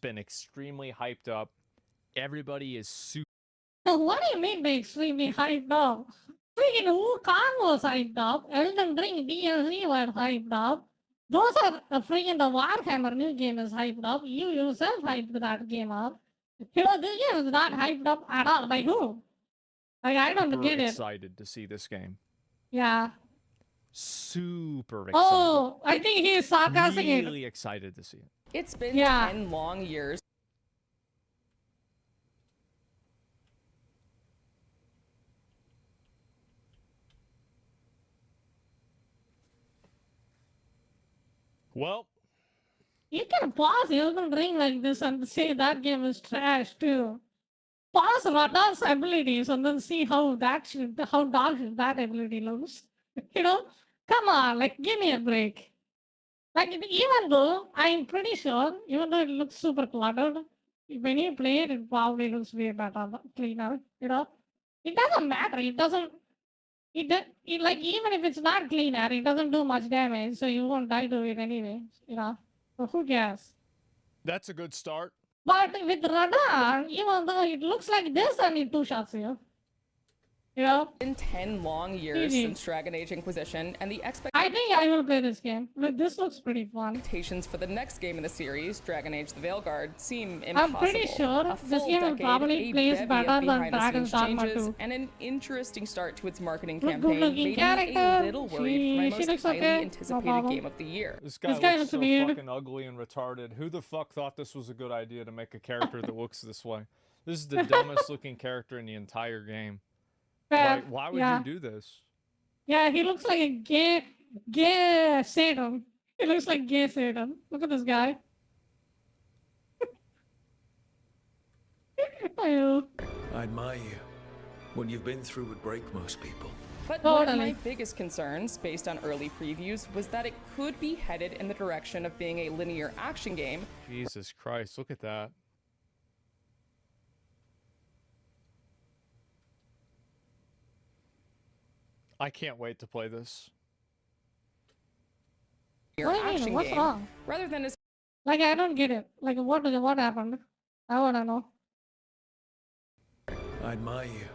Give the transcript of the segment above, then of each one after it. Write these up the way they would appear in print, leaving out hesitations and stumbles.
been extremely hyped up. Everybody is super What do you mean by extremely hyped up? Freaking Wukong was hyped up. Elden Ring DLC were hyped up. Those are freaking the Warhammer new game is hyped up. You yourself hyped that game up. You know, this game is not hyped up at all. By who? Like, I don't get it. excited to see this game. Yeah. Super excited. Oh, I think he's sarcastic. Really excited to see it. It's been 10 long years. Well, you can pause Elden Ring like this and say that game is trash too. Pause Radha's abilities and then see how dog shit that ability looks. You know, come on, like give me a break. Like even though I'm pretty sure, even though it looks super cluttered, when you play it, it probably looks way better, cleaner. You know, it doesn't matter. It doesn't. It like even if it's not cleaner, it doesn't do much damage, so you won't die to it anyway. You know, so who cares? That's a good start. But with radar, even though it looks like this, and it two shots you. You know? It's been 10 long years since Dragon Age Inquisition, and the I think I will play this game. This looks pretty fun. expectations for the next game in the series, Dragon Age the Veilguard, seem impossible. I'm pretty sure this game will probably play better than Dragon's Dogma 2. And an interesting start to its marketing Good campaign looking made character. me a little worried for my most highly No anticipated problem. game of the year. This guy guy looks looks so weird. fucking ugly and retarded. Who the fuck thought this was a good idea to make a character that looks this way? This is the dumbest looking character in the entire game. Like, why would you do this? Yeah, he looks like a gay Satan. He looks like gay Satan. Look at this guy. I admire you. What you've been through would break most people. But one of my biggest concerns, based on early previews, was that it could be headed in the direction of being a linear action game. Jesus Christ, look at that. I can't wait to play this. What do you mean? What's wrong? Rather than as Like, I don't get it. Like, what happened? I wanna know. I admire you.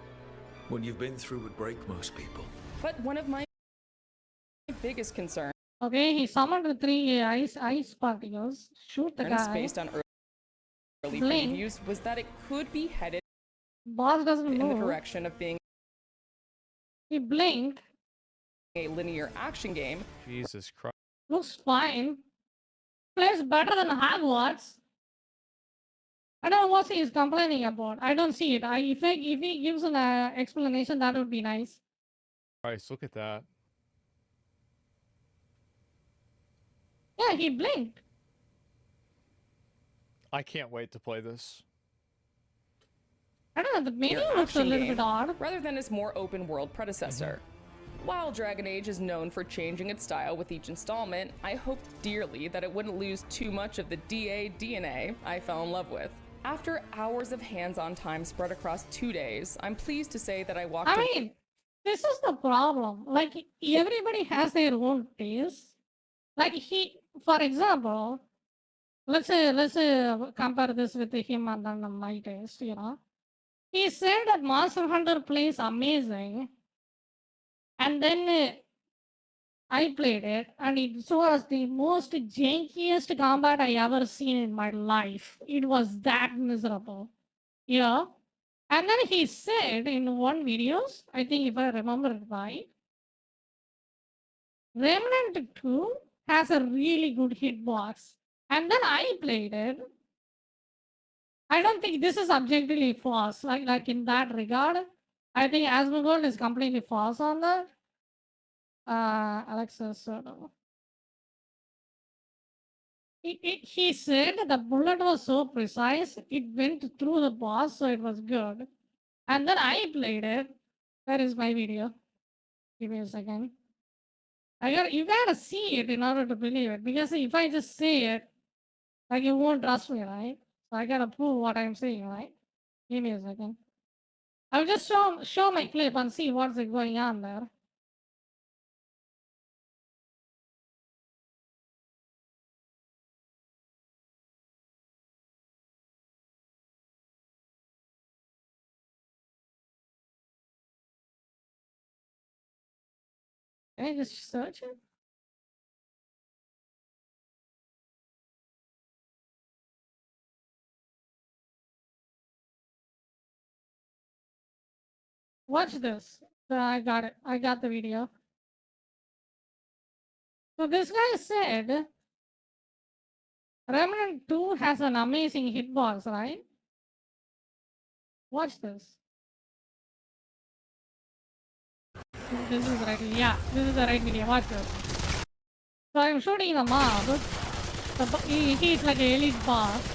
What you've been through would break most people. But one of my biggest concerns, Okay, he summoned the 3 ice particles. Shoot the guy. based on early Blink. previews, was that it could be headed Boss doesn't in the move. direction of being He blinked. a linear action game. Jesus Christ. Looks fine. Plays better than Hogwarts. I don't know what he is complaining about. I don't see it. If he gives an explanation, that would be nice. Christ, look at that. Yeah, he blinked. I can't wait to play this. I don't know, the menu Your looks a action little game, bit odd. rather than its more open world predecessor. While Dragon Age is known for changing its style with each installment, I hoped dearly that it wouldn't lose too much of the DA DNA I fell in love with. After hours of hands-on time spread across 2 days, I'm pleased to say that I walked I mean, this is the problem. Like, everybody has their own taste. Like, for example, let's say compare this with him and then my taste, you know. He said that Monster Hunter plays amazing, and then I played it, and it was the most jankiest combat I ever seen in my life. It was that miserable, you know. And then he said in one videos, I think if I remember it right, Remnant 2 has a really good hitbox. And then I played it. I don't think this is objectively false. Like in that regard, I think Asmongold is completely false on that. Alexis, he said the bullet was so precise, it went through the boss, so it was good. And then I played it. Where is my video? Give me a second. You gotta see it in order to believe it. Because if I just say it, like you won't trust me, right? So I gotta prove what I'm saying, right? Give me a second. I'll just show my clip and see what's going on there. Can I just search it? Watch this. I got it. I got the video. So this guy said Remnant 2 has an amazing hitbox, right? Watch this. This is the right video. Yeah, this is the right video. Watch this. So I'm shooting the mob. He's like an elite boss.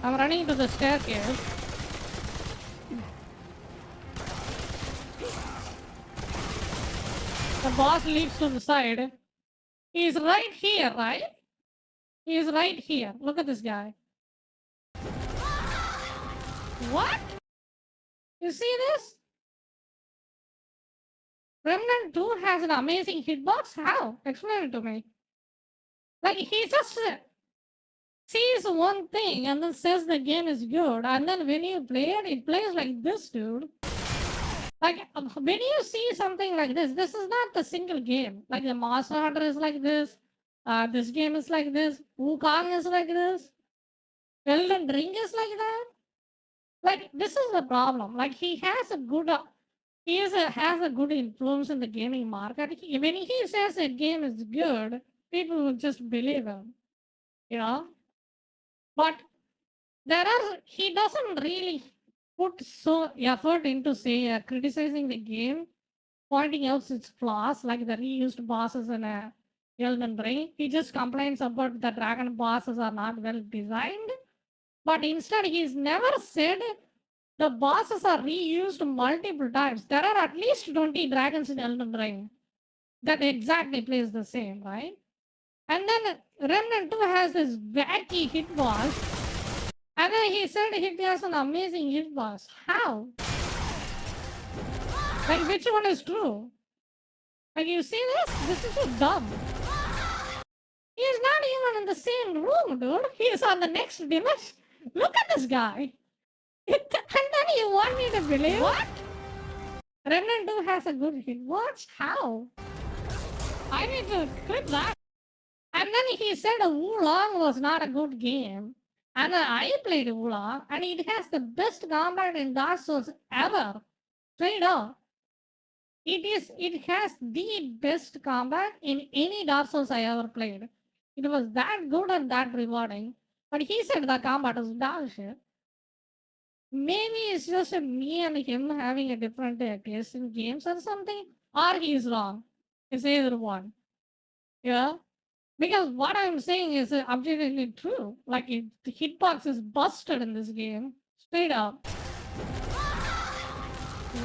I'm running to the staircase. The boss leaps to the side. He's right here, right? He's right here. Look at this guy. What? You see this? Remnant 2 has an amazing hitbox? How? Explain it to me. Like, he just sees one thing and then says the game is good, and then when you play it, it plays like this, dude. Like, when you see something like this is not the single game. Like, the Monster Hunter is like this. This game is like this. Wukong is like this. Elden Ring is like that. Like, this is the problem. Like, he has a good... has a good influence in the gaming market. When he says a game is good, people will just believe him. You know? But he doesn't really put so effort into say criticizing the game, pointing out its flaws like the reused bosses in a Elden Ring. He just complains about the dragon bosses are not well designed. But instead, he's never said the bosses are reused multiple times. There are at least 20 dragons in Elden Ring that exactly plays the same, right? And then Remnant 2 has this wacky hitbox. And then he said he has an amazing hitbox. How? Like, which one is true? Like, you see this? This is so dumb. He's not even in the same room, dude. He's on the next dimension. Look at this guy. And then you want me to believe? What? Remnant 2 has a good hitbox? How? I need to clip that. And then he said Wulong was not a good game. And I played Wulong, and it has the best combat in Dark Souls ever. Straight up. It has the best combat in any Dark Souls I ever played. It was that good and that rewarding. But he said the combat was dog shit. Maybe it's just me and him having a different taste in games or something. Or he's wrong. It's either one. Yeah? Because what I'm saying is objectively true. Like, the hitbox is busted in this game. Straight up.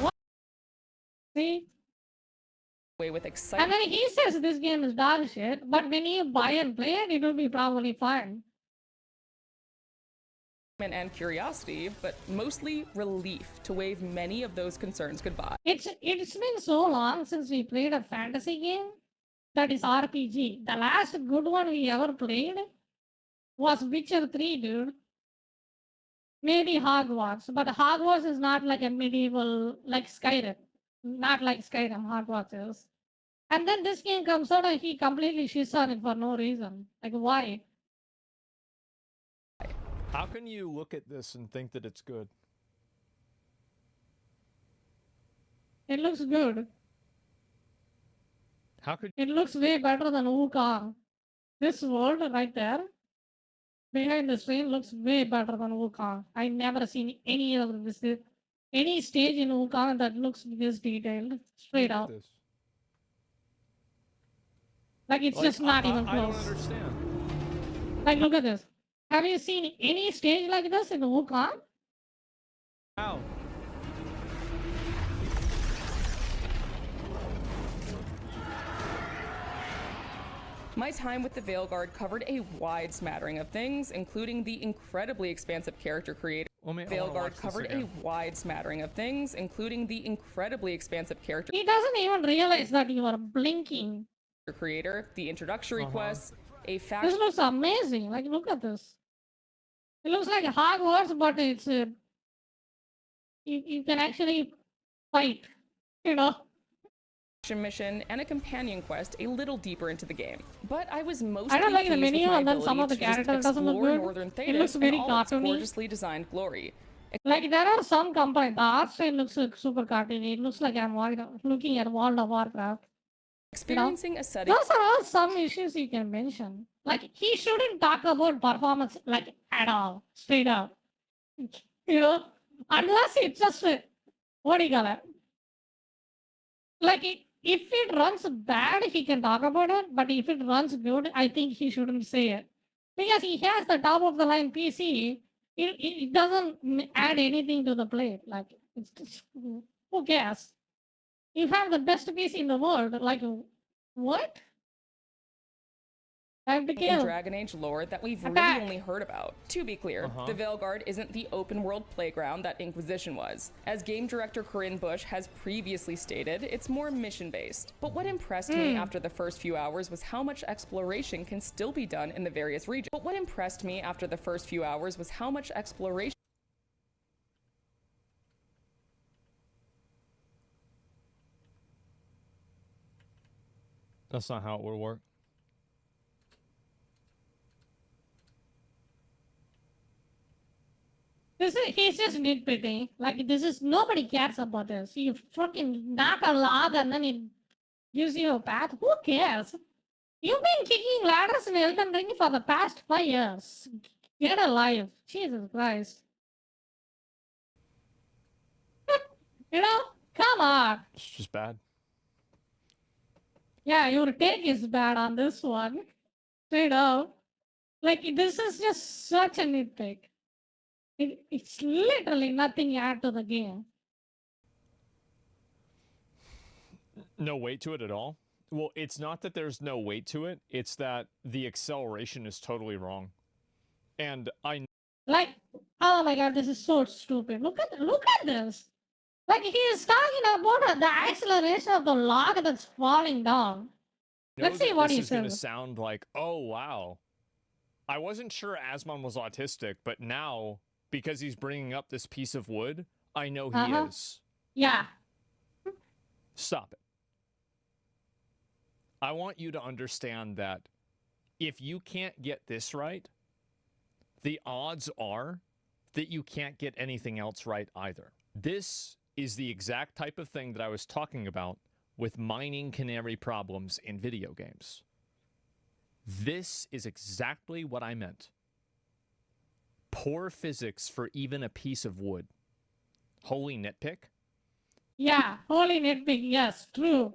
What? See? With And excitement then he says this game is dog shit, but when you buy and play it, it will be probably fine. and curiosity, but mostly relief to wave many of those concerns goodbye. It's been so long since we played a fantasy game that is RPG. The last good one we ever played was Witcher 3, dude. Maybe Hogwarts, but Hogwarts is not like a medieval, like Skyrim. Not like Skyrim, Hogwarts is. And then this game comes out and he completely shits on it for no reason. Like, why? How can you look at this and think that it's good? It looks good. How could It looks way better than Wukong. This world right there, behind the screen, looks way better than Wukong. I never seen any of this, any stage in Wukong that looks this detailed, straight look at up. this? Like, it's Like, just not even I don't close. understand. Like, look at this. Have you seen any stage like this in Wukong? How? My time with the Veilguard covered a wide smattering of things, including the incredibly expansive character creator. I wanna Veilguard watch this covered a again. wide smattering of things, including the incredibly expansive character He doesn't even realize that you are blinking. creator, the introductory quests, a This faction looks amazing. Like, look at this. It looks like Hogwarts, but it's you can actually fight, you know. mission and a companion quest a little deeper into the game. But I was mostly I don't like the pleased with menu, my and then some ability of the to just characters doesn't look explore good. northern It Thetis looks in very all its cartoony. gorgeously designed glory. Like there are some complaints. The art style looks like super cartoony. It looks like I'm looking at World of Warcraft. You know, Experiencing a setting those are all some issues you can mention. Like he shouldn't talk about performance like at all, straight up. You know, unless it's just what do you call it? Like if it runs bad, he can talk about it. But if it runs good, I think he shouldn't say it because he has the top of the line PC. It doesn't add anything to the plate. Like it's just, who cares? You have the best PC in the world. Like what? Time to in kill. Dragon Age lore that we've Attack. really only heard about. To be clear, the Veilguard isn't the open world playground that Inquisition was. As game director Corinne Bush has previously stated, it's more mission based. But what impressed me after the first few hours was how much exploration can still be done in the various regions. That's not how it would work. He's just nitpicking. Like this is nobody cares about this. You fucking knock a log and then it gives you a path. Who cares? You've been kicking ladders in Elden Ring for the past 5 years. Get a life. Jesus Christ. You know? Come on. It's just bad. Yeah, your take is bad on this one. Straight up. Like this is just such a nitpick. It's literally nothing add to the game. No weight to it at all? Well, it's not that there's no weight to it. It's that the acceleration is totally wrong. And Like, oh my god, this is so stupid. Look at this. Like he is talking about the acceleration of the log that's falling down. know Let's see that what this he is going to says. sound like, oh, wow. I wasn't sure Asmon was autistic, but now, because he's bringing up this piece of wood, I know he is. Yeah. Stop it. I want you to understand that if you can't get this right, the odds are that you can't get anything else right either. This is the exact type of thing that I was talking about with mining canary problems in video games. This is exactly what I meant. Poor physics for even a piece of wood. Holy nitpick? Yeah, holy nitpick, yes, true.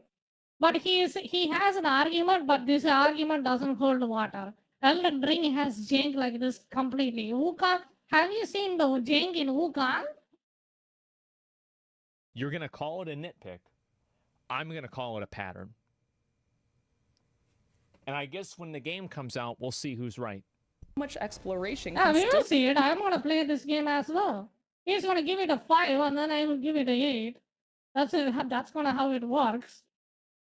But he has an argument, but this argument doesn't hold water. Elden Ring has jank like this completely. Wukong, have you seen the jank in Wukong? You're going to call it a nitpick. I'm going to call it a pattern. And I guess when the game comes out, we'll see who's right. Much exploration Yeah, can we still will see it. I'm gonna play this game as well. He's gonna give it a 5 and then I will give it a 8. That's it. That's gonna how it works.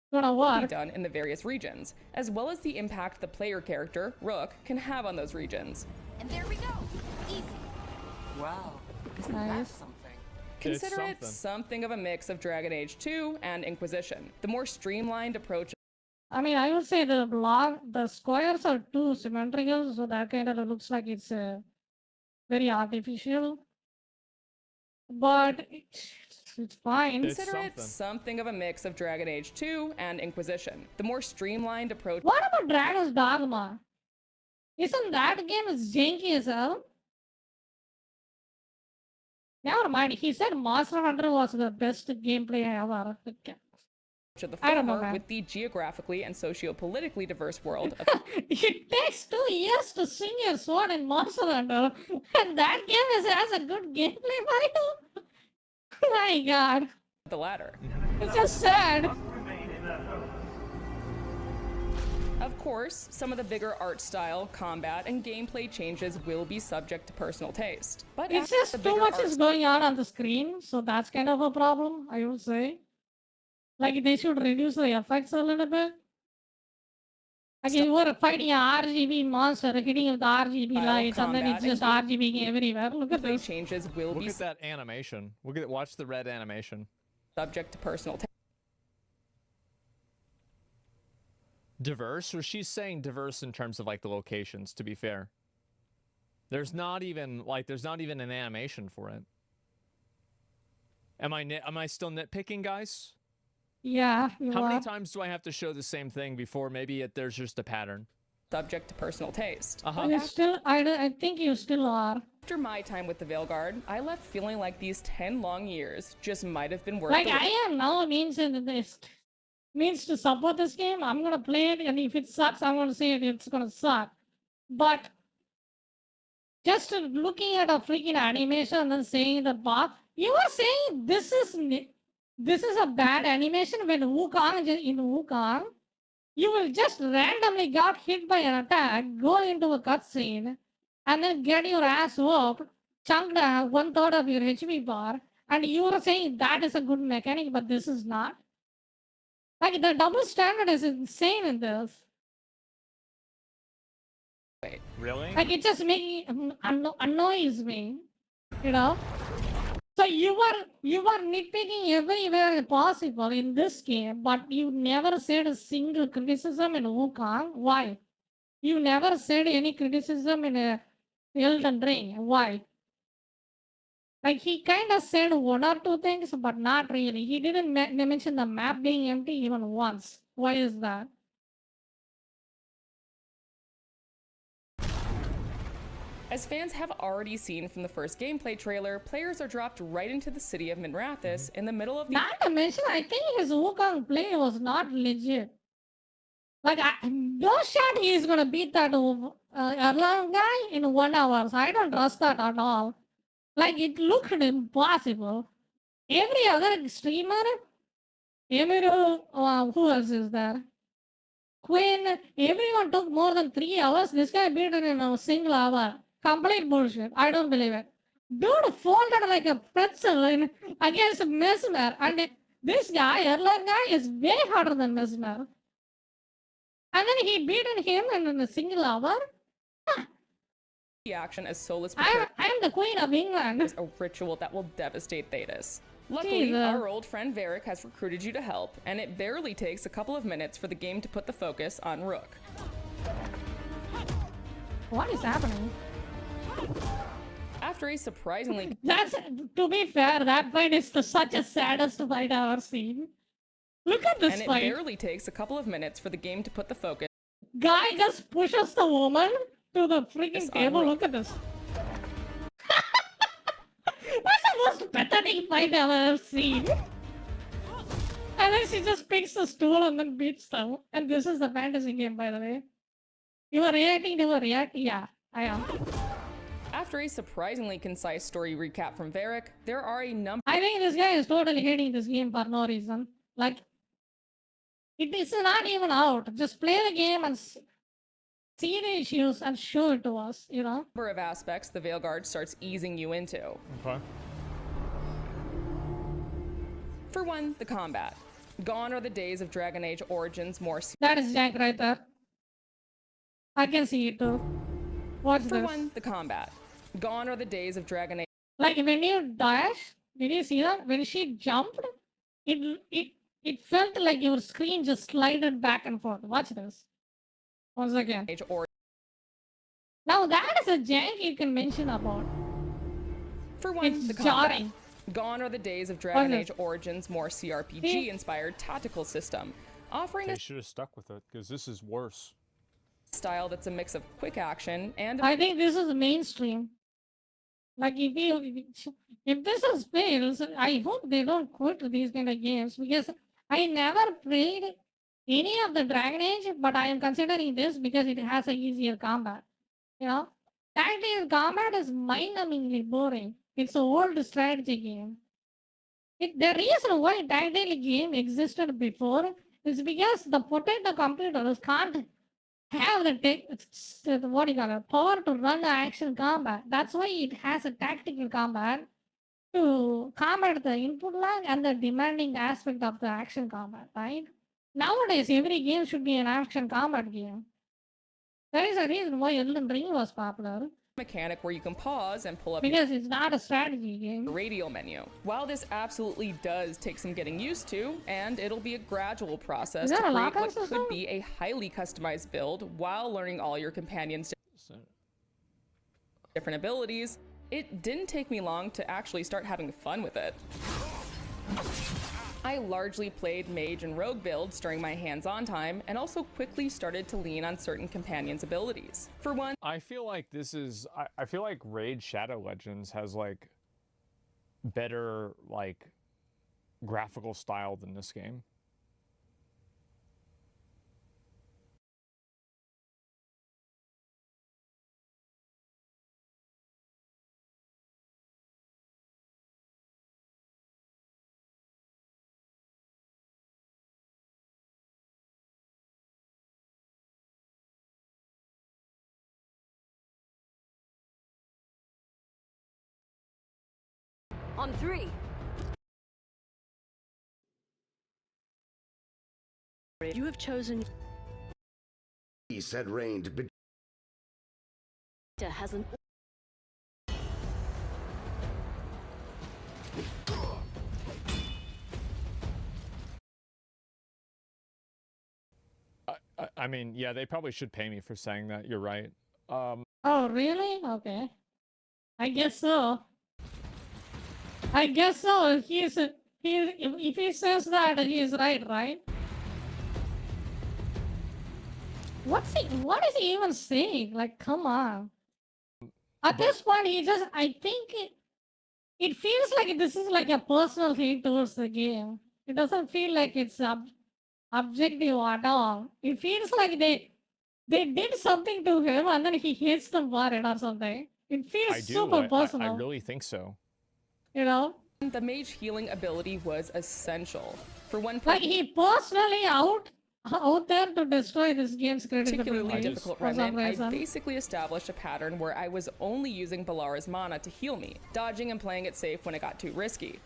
It's gonna be work. done in the various regions, as well as the impact the player character, Rook, can have on those regions. And there we go. Easy. Wow, isn't that Nice. something? Consider it something of a mix of Dragon Age 2 and Inquisition. The more streamlined approach I mean, I would say the squares are too symmetrical, so that kind of looks like it's very artificial. But it's fine. It's Consider it something of a mix of Dragon Age 2 and Inquisition. The more streamlined approach What about Dragon's Dogma? Isn't that game as janky as hell? Never mind. He said Monster Hunter was the best gameplay ever. of the I don't know, former man. with the geographically and socio-politically diverse world of It takes 2 years to swing your sword in Monster Hunter, and that game has a good gameplay for you? My god. the latter. It's just sad. Of course, some of the bigger art style, combat, and gameplay changes will be subject to personal taste. But It's after just the too bigger much art is going on the screen, so that's kind of a problem, I would say. Like, they should reduce the effects a little bit. Like, you were fighting a RGB monster, hitting with the RGB Style, lights, and then it's combat, just and RGBing everywhere. Look at gameplay this. changes will Look be at that animation. Watch the red animation. subject to personal taste. Diverse? Well, she's saying diverse in terms of like the locations, to be fair. There's not even an animation for it. Am I still nitpicking, guys? Yeah, you How are. many times do I have to show the same thing before maybe there's just a pattern? Subject to personal taste. You still, I think you still are. After my time with the Veilguard, I left feeling like these 10 long years just might have been worth Like the wait. I am now means to support this game. I'm gonna play it, and if it sucks, I'm gonna say it's gonna suck. But just looking at a freaking animation and then saying the path, you are saying this is a bad animation when in Wukong, you will just randomly got hit by an attack, go into a cutscene, and then get your ass whooped, chunked 1/3 of your HP bar, and you are saying that is a good mechanic, but this is not. Like the double standard is insane in this. Really? Like it just annoys me, you know. So you are nitpicking everywhere possible in this game, but you never said a single criticism in Wukong. Why? You never said any criticism in Elden Ring. Why? Like he kind of said one or two things, but not really. He didn't mention the map being empty even once. Why is that? As fans have already seen from the first gameplay trailer, players are dropped right into the city of Minrathous in the middle of the Not to mention, I think his Wukong play was not legit. Like, no shot he is gonna beat that Erlang guy in 1 hour. I don't trust that at all. Like, it looked impossible. Every other streamer, Emiru, who else is there? Quinn, everyone took more than 3 hours. This guy beat it in a single hour. Complete bullshit. I don't believe it. Dude folded like a pretzel against Mesmer. And this guy, Erlang guy, is way harder than Mesmer. And then he beaten him in a single hour. action as Solus I prepares am the queen of England. a ritual that will devastate Thetis. Luckily, Jesus. our old friend Varric has recruited you to help, and it barely takes a couple of minutes for the game to put the focus on Rook. What is happening? After a surprisingly That's, to be fair, that fight is such a saddest fight I've ever seen. Look at this and it fight. barely takes a couple of minutes for the game to put the focus Guy just pushes the woman to the freaking Yes, table. Rook. Look at this. That's the most pathetic fight I've ever seen. And then she just picks the stool and then beats them. And this is the fantasy game, by the way. You are reacting to a react? Yeah, I am. After a surprisingly concise story recap from Varric, there are a number I think this guy is totally hating this game for no reason. Like, it is not even out. Just play the game and see the issues and show it to us, you know? of aspects the Veilguard starts easing you into. Okay. For one, the combat. Gone are the days of Dragon Age Origins more That is Jack right there. I can see it too. Watch For this. one, the combat. Gone are the days of Dragon Age Like when you dash, did you see that? When she jumped, it felt like your screen just slided back and forth. Watch this. Once again. Origins. Now that is a jank you can mention about. For one, It's the combat. jarring. Gone are the days of Dragon What Age is- Origins more CRPG-inspired tactical system, offering They a should have stuck with it because this is worse. style that's a mix of quick action and I think this is mainstream. Like if this is fails, I hope they don't quit these kind of games because I never played any of the Dragon Age, but I am considering this because it has a easier combat. You know, tactical combat is mind-numbingly boring. It's an old strategy game. The reason why tactical game existed before is because the potato computers can't have what do you call it, power to run the action combat. That's why it has a tactical combat to combat the input lag and the demanding aspect of the action combat, right? Nowadays, every game should be an action combat game. There is a reason why Elden Ring was popular. mechanic where you can pause and pull up Because it's not a strategy game. your radial menu. While this absolutely does take some getting used to, and it'll be a gradual process Is to there a create lock-on what system? could be a highly customized build while learning all your companions' different abilities, it didn't take me long to actually start having fun with it. I largely played mage and rogue builds during my hands-on time, and also quickly started to lean on certain companions' abilities. For one, I feel like this is. I feel like Raid Shadow Legends has like better like graphical style than this game. On three. You have chosen. Peace had reigned Hasn't. I mean, yeah, they probably should pay me for saying that. You're right. Oh, really? Okay. I guess so. I guess so. If he says that, he is right, right? What is he even saying? Like, come on. At this point, I think it feels like this is like a personal thing towards the game. It doesn't feel like it's objective at all. It feels like they did something to him and then he hates them for it or something. It feels I do. super personal. I really think so. You know? the mage healing ability was essential. For one Like he personally out there to destroy this game's particularly credibility difficult for some remnant, I reason. basically established a pattern where I was only using Balara's mana to heal me, dodging and playing it safe when it got too risky.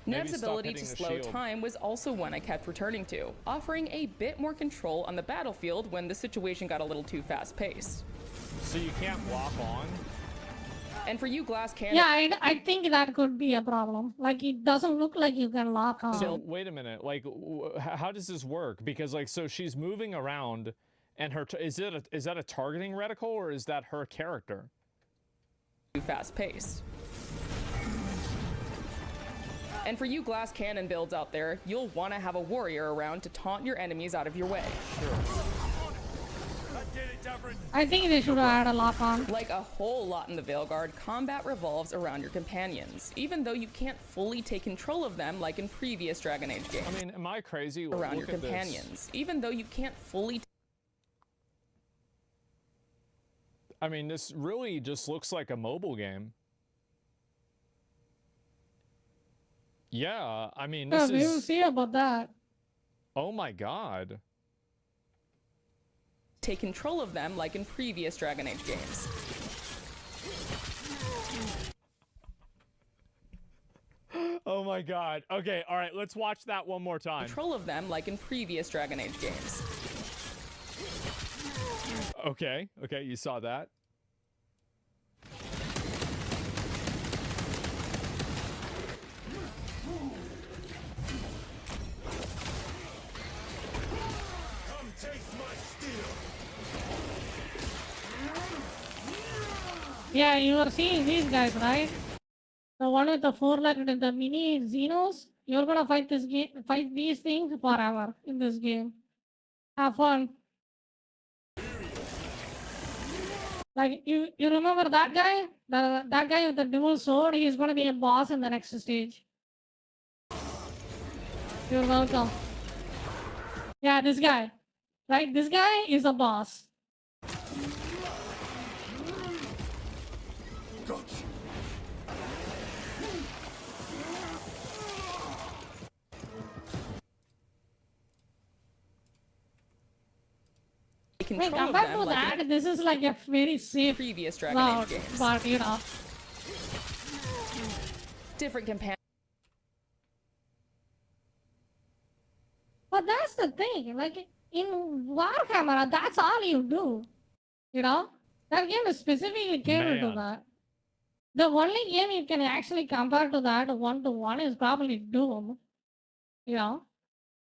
Maybe Nev's stop ability hitting to the slow shield. time was also one I kept returning to, offering a bit more control on the battlefield when the situation got a little too fast-paced. So you can't lock on? And for you glass cannon, Yeah, I think that could be a problem. Like it doesn't look like you can lock on. So wait a minute. Like, how does this work? Because like, so she's moving around, and is that a targeting reticle or is that her character? too fast-paced. And for you glass cannon builds out there, you'll want to have a warrior around to taunt your enemies out of your way. I think they should add a lock on. Like a whole lot in the Veilguard, combat revolves around your companions, even though you can't fully take control of them like in previous Dragon Age games. I mean, am I crazy? Around Look your at this. companions, even though you can't fully I mean, this really just looks like a mobile game. Yeah, I mean, Yeah, this we will is. see about that. Oh my god. take control of them like in previous Dragon Age games. Oh my god. Okay, all right, let's watch that one more time. Control of them like in previous Dragon Age games. Okay, you saw that. Yeah, you are seeing these guys, right? The one with the four-legged and the mini Xenos. You're gonna fight these things forever in this game. Have fun. Like you remember that guy? That guy with the dual sword. He's gonna be a boss in the next stage. You're welcome. Yeah, this guy. Right? This guy is a boss. Take Wait, control of compared them to like in that, this is like a very safe previous Dragon route, Age games. but you know. Different companions. But that's the thing, like in Warhammer, that's all you do. You know? That game is specifically catered to Man. that. The only game you can actually compare to that one to one is probably Doom. You know,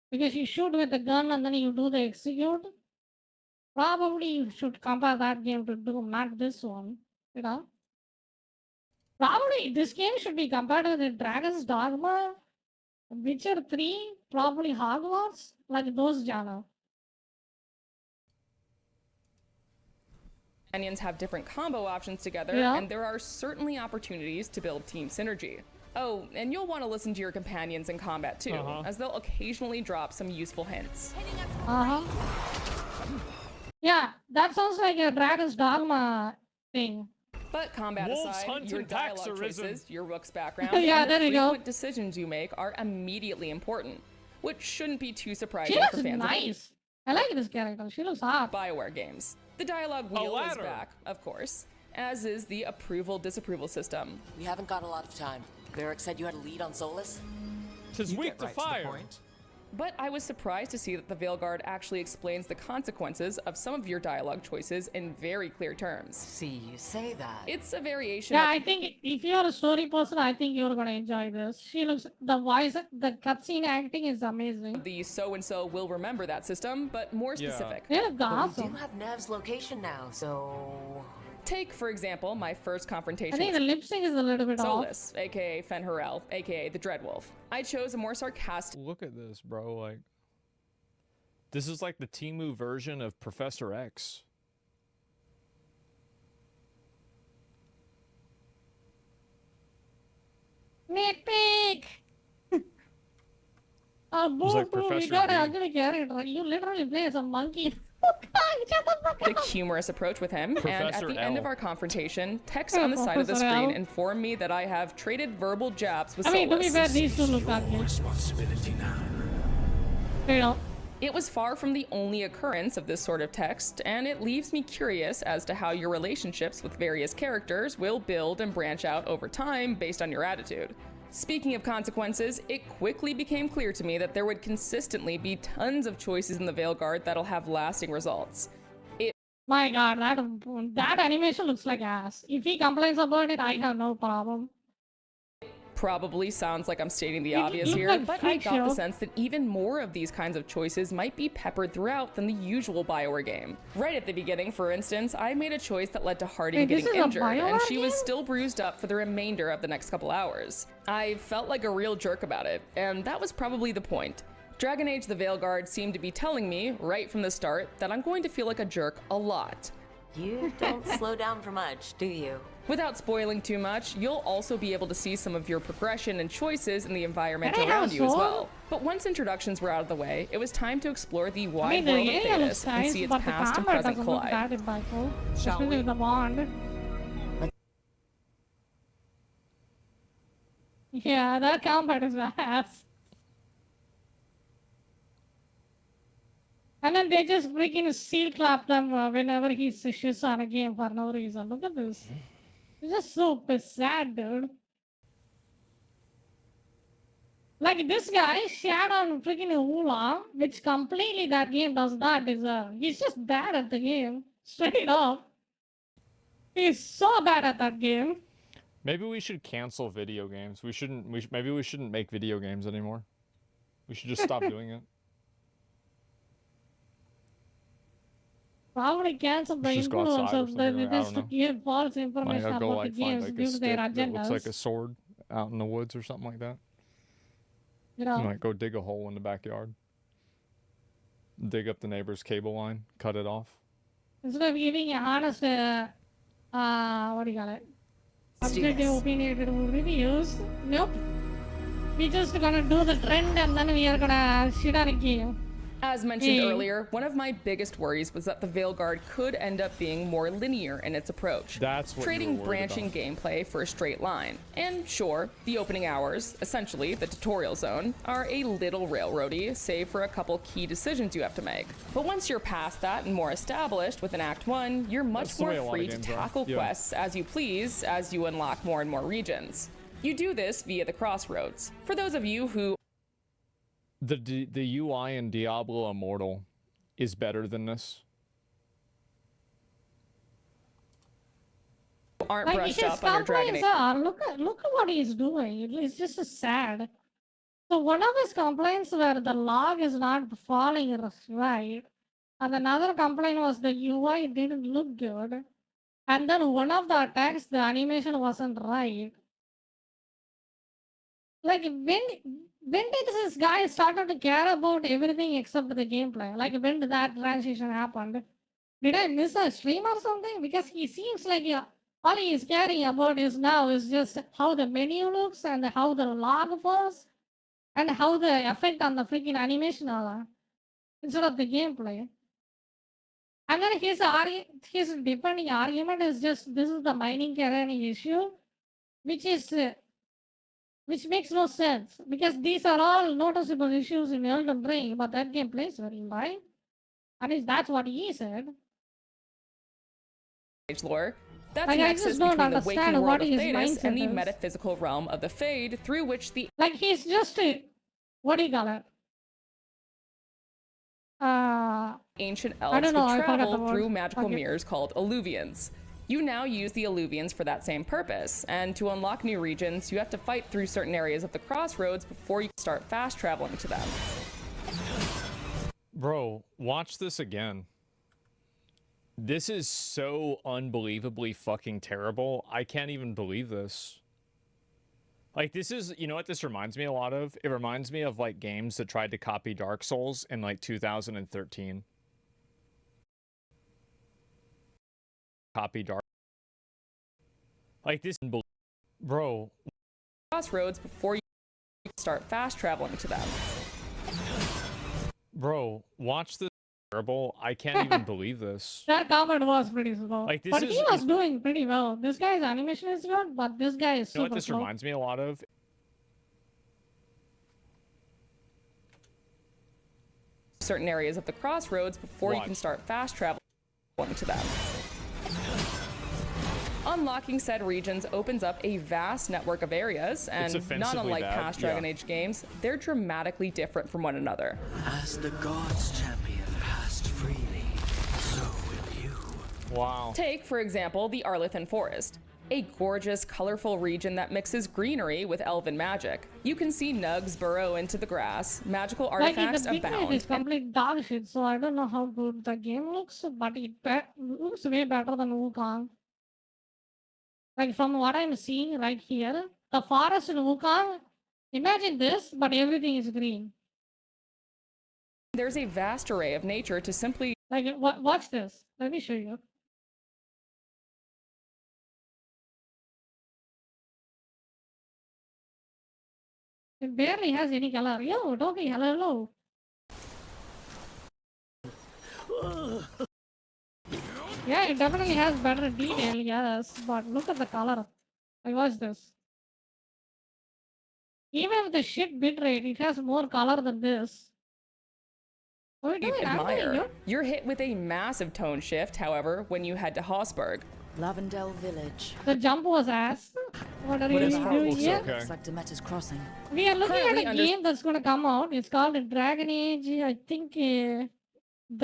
because you shoot with the gun and then you do the execute. Probably you should compare that game to Doom, not this one. You know, probably this game should be compared to the Dragon's Dogma, Witcher 3, probably Hogwarts, like those genre. Companions have different combo options together, Yeah. and there are certainly opportunities to build team synergy. Oh, and you'll want to listen to your companions in combat too, as they'll occasionally drop some useful hints. Uh huh. Yeah, that sounds like a Dragon's Dogma thing. But combat Wolves aside, hunt your and packs dialogue are risen. choices, your rook's background, Yeah, and the there you go. frequent decisions you make are immediately important, which shouldn't be too She surprising looks for fans of nice. I like this character. She looks hot. BioWare games. The dialogue wheel is ladder. back, of course, as is the approval-disapproval system. We haven't got a lot of time. Varric said you had a lead on Solus? 'Tis You weak get to right the fire. point. But I was surprised to see that the Veilguard actually explains the consequences of some of your dialogue choices in very clear terms. See, you say that. It's a variation Yeah, of I think if you're a story person, I think you're gonna enjoy this. She looks the voice, the cutscene acting is amazing. the so-and-so will remember that system, but more Yeah. specific. They look But we do awesome. have Nev's location now, so... Take, for example, my first I confrontation think with the lip sync is a little bit off. Solus, aka Fen'Harel, aka the Dreadwolf. I chose a more sarcastic Look at this, bro. Like, this is like the Timu version of Professor X. Nitpick! Oh, He's like boo, you Professor got an V. ugly character. You literally play as a monkey. Shut the fuck the up. humorous approach with him, and at Professor the end L. of our confrontation, text Yeah, on the side of the Professor screen L. informed me that I have traded verbal jabs with I mean, to be Solus. fair, these two look Your ugly. responsibility now. You know, It was far from the only occurrence of this sort of text, and it leaves me curious as to how your relationships with various characters will build and branch out over time based on your attitude. Speaking of consequences, it quickly became clear to me that there would consistently be tons of choices in the Veilguard that'll have lasting results. my god, that animation looks like ass. If he complains about it, I have no problem. Probably sounds like I'm stating the It obvious looked here, like but I freak got the show. sense that even more of these kinds of choices might be peppered throughout than the usual BioWare game. Right at the beginning, for instance, I made a choice that led to Harding Wait, this getting is a injured, and BioWare she was game? still bruised up for the remainder of the next couple hours. I felt like a real jerk about it, and that was probably the point. Dragon Age the Veilguard seemed to be telling me, right from the start, that I'm going to feel like a jerk a lot. You don't slow down for much, do you? Without spoiling too much, you'll also be able to see some of your progression and choices in the environment Can I have around a you as sword? well. But once introductions were out of the way, it was time to explore the I wide mean, the world of area looks Thetis and nice, see its but the past and combat present doesn't look collide. that impactful. Shall Especially we? with the bond. Yeah, that combat is ass. And then they just freaking seal clap them whenever he shits on a game for no reason. Look at this. It's just so sad, dude. Like this guy shat on freaking Ula, which completely that game does not deserve. He's just bad at the game. Straight up. He's so bad at that game. Maybe we should cancel video games. We shouldn't. Maybe we shouldn't make video games anymore. We should just stop doing it. Probably cancel the Just go outside or influencers something, that like, I just don't to know. give false Might information go about the like find games like a due to their stick that looks like a agendas. sword out in the woods or something like that. You You know, might go dig a hole in the backyard. Dig up the neighbor's cable line, cut it off. instead of giving an honest, what do you call it? Let's do Objective this. opinionated reviews. Nope. We're just gonna do the trend and then we are gonna shit on a game. As mentioned Hey. earlier, one of my biggest worries was that the Veilguard could end up being more linear in its approach, That's what you were trading worried branching about. gameplay for a straight line. And sure, the opening hours, essentially the tutorial zone, are a little railroady, save for a couple key decisions you have to make. But once you're past that and more established within Act 1, you're much That's the more way a lot of free to games are. tackle Yeah. quests as you please as you unlock more and more regions. You do this via the crossroads. For those of you who The UI in Diablo Immortal is better than this. aren't Like brushed his up on your Dragon complaints Age. are, look at what he's doing. It's just sad. So one of his complaints were the log is not falling right, and another complaint was the UI didn't look good, and then one of the attacks the animation wasn't right. Like when did this guy started to care about everything except the gameplay? Like when did that transition happened? Did I miss a stream or something? Because he seems like all he is caring about is now is just how the menu looks and how the log falls and how the effect on the freaking animation are instead of the gameplay. And then his defending argument is just this is the mining tyranny issue, which is which makes no sense because these are all noticeable issues in Elden Ring, but that game plays very fine. At least that's what he said. Lore. That's Like, a I nexus just don't between the understand waking world what of his Thetis and the mindset is. metaphysical realm of the Fade, through which the Like he's just a, what do you call it? ancient I elves don't know. would I forgot the travel word. through magical Okay. mirrors called alluvians. You now use the alluvians for that same purpose, and to unlock new regions, you have to fight through certain areas of the crossroads before you start fast traveling to them. Bro, watch this again. This is so unbelievably fucking terrible. I can't even believe this. Like, this is, you know what this reminds me a lot of? It reminds me of, like, games that tried to copy Dark Souls in, like, 2013. Copy Dark. Like, this, bro. Crossroads before you start fast traveling to them. Bro, watch this. Terrible. I can't even believe this. That comment was pretty slow. Like, this but is, he was doing pretty well. This guy's animation is good, but this guy is you know super what this slow. reminds me a lot of? Certain areas of the crossroads before you Watch. can start fast traveling to them. Unlocking said regions opens up a vast network of areas, and not offensively unlike bad, past Dragon yeah. Age games, they're dramatically different from one another. As the gods' champion passed freely, so will you. Wow. Take, for example, the Arlithan Forest, a gorgeous, colorful region that mixes greenery with elven magic. You can see nugs burrow into the grass, magical Like artifacts the bitrate abound, is complete dog shit, so I don't know how good the game looks, but it looks way better than Wukong. Like from what I'm seeing right here, the forest in Wukong, imagine this, but everything is green. there's a vast array of nature to simply Like, watch this. Let me show you. It barely has any color. Yo, doggy, hello. Yeah, it definitely has better detail, yes, but look at the color. Like, watch this. Even with the shit bitrate, it has more color than this. What are we doing? I'm doing admire. good. You're hit with a massive tone shift, however, when you head to Haussburg. Lavendel Village. The jump was ass. What are you this part doing looks here? okay. Looks like Demeter's Crossing. We are looking Currently at a under- game that's going to come out. It's called Dragon Age, I think, The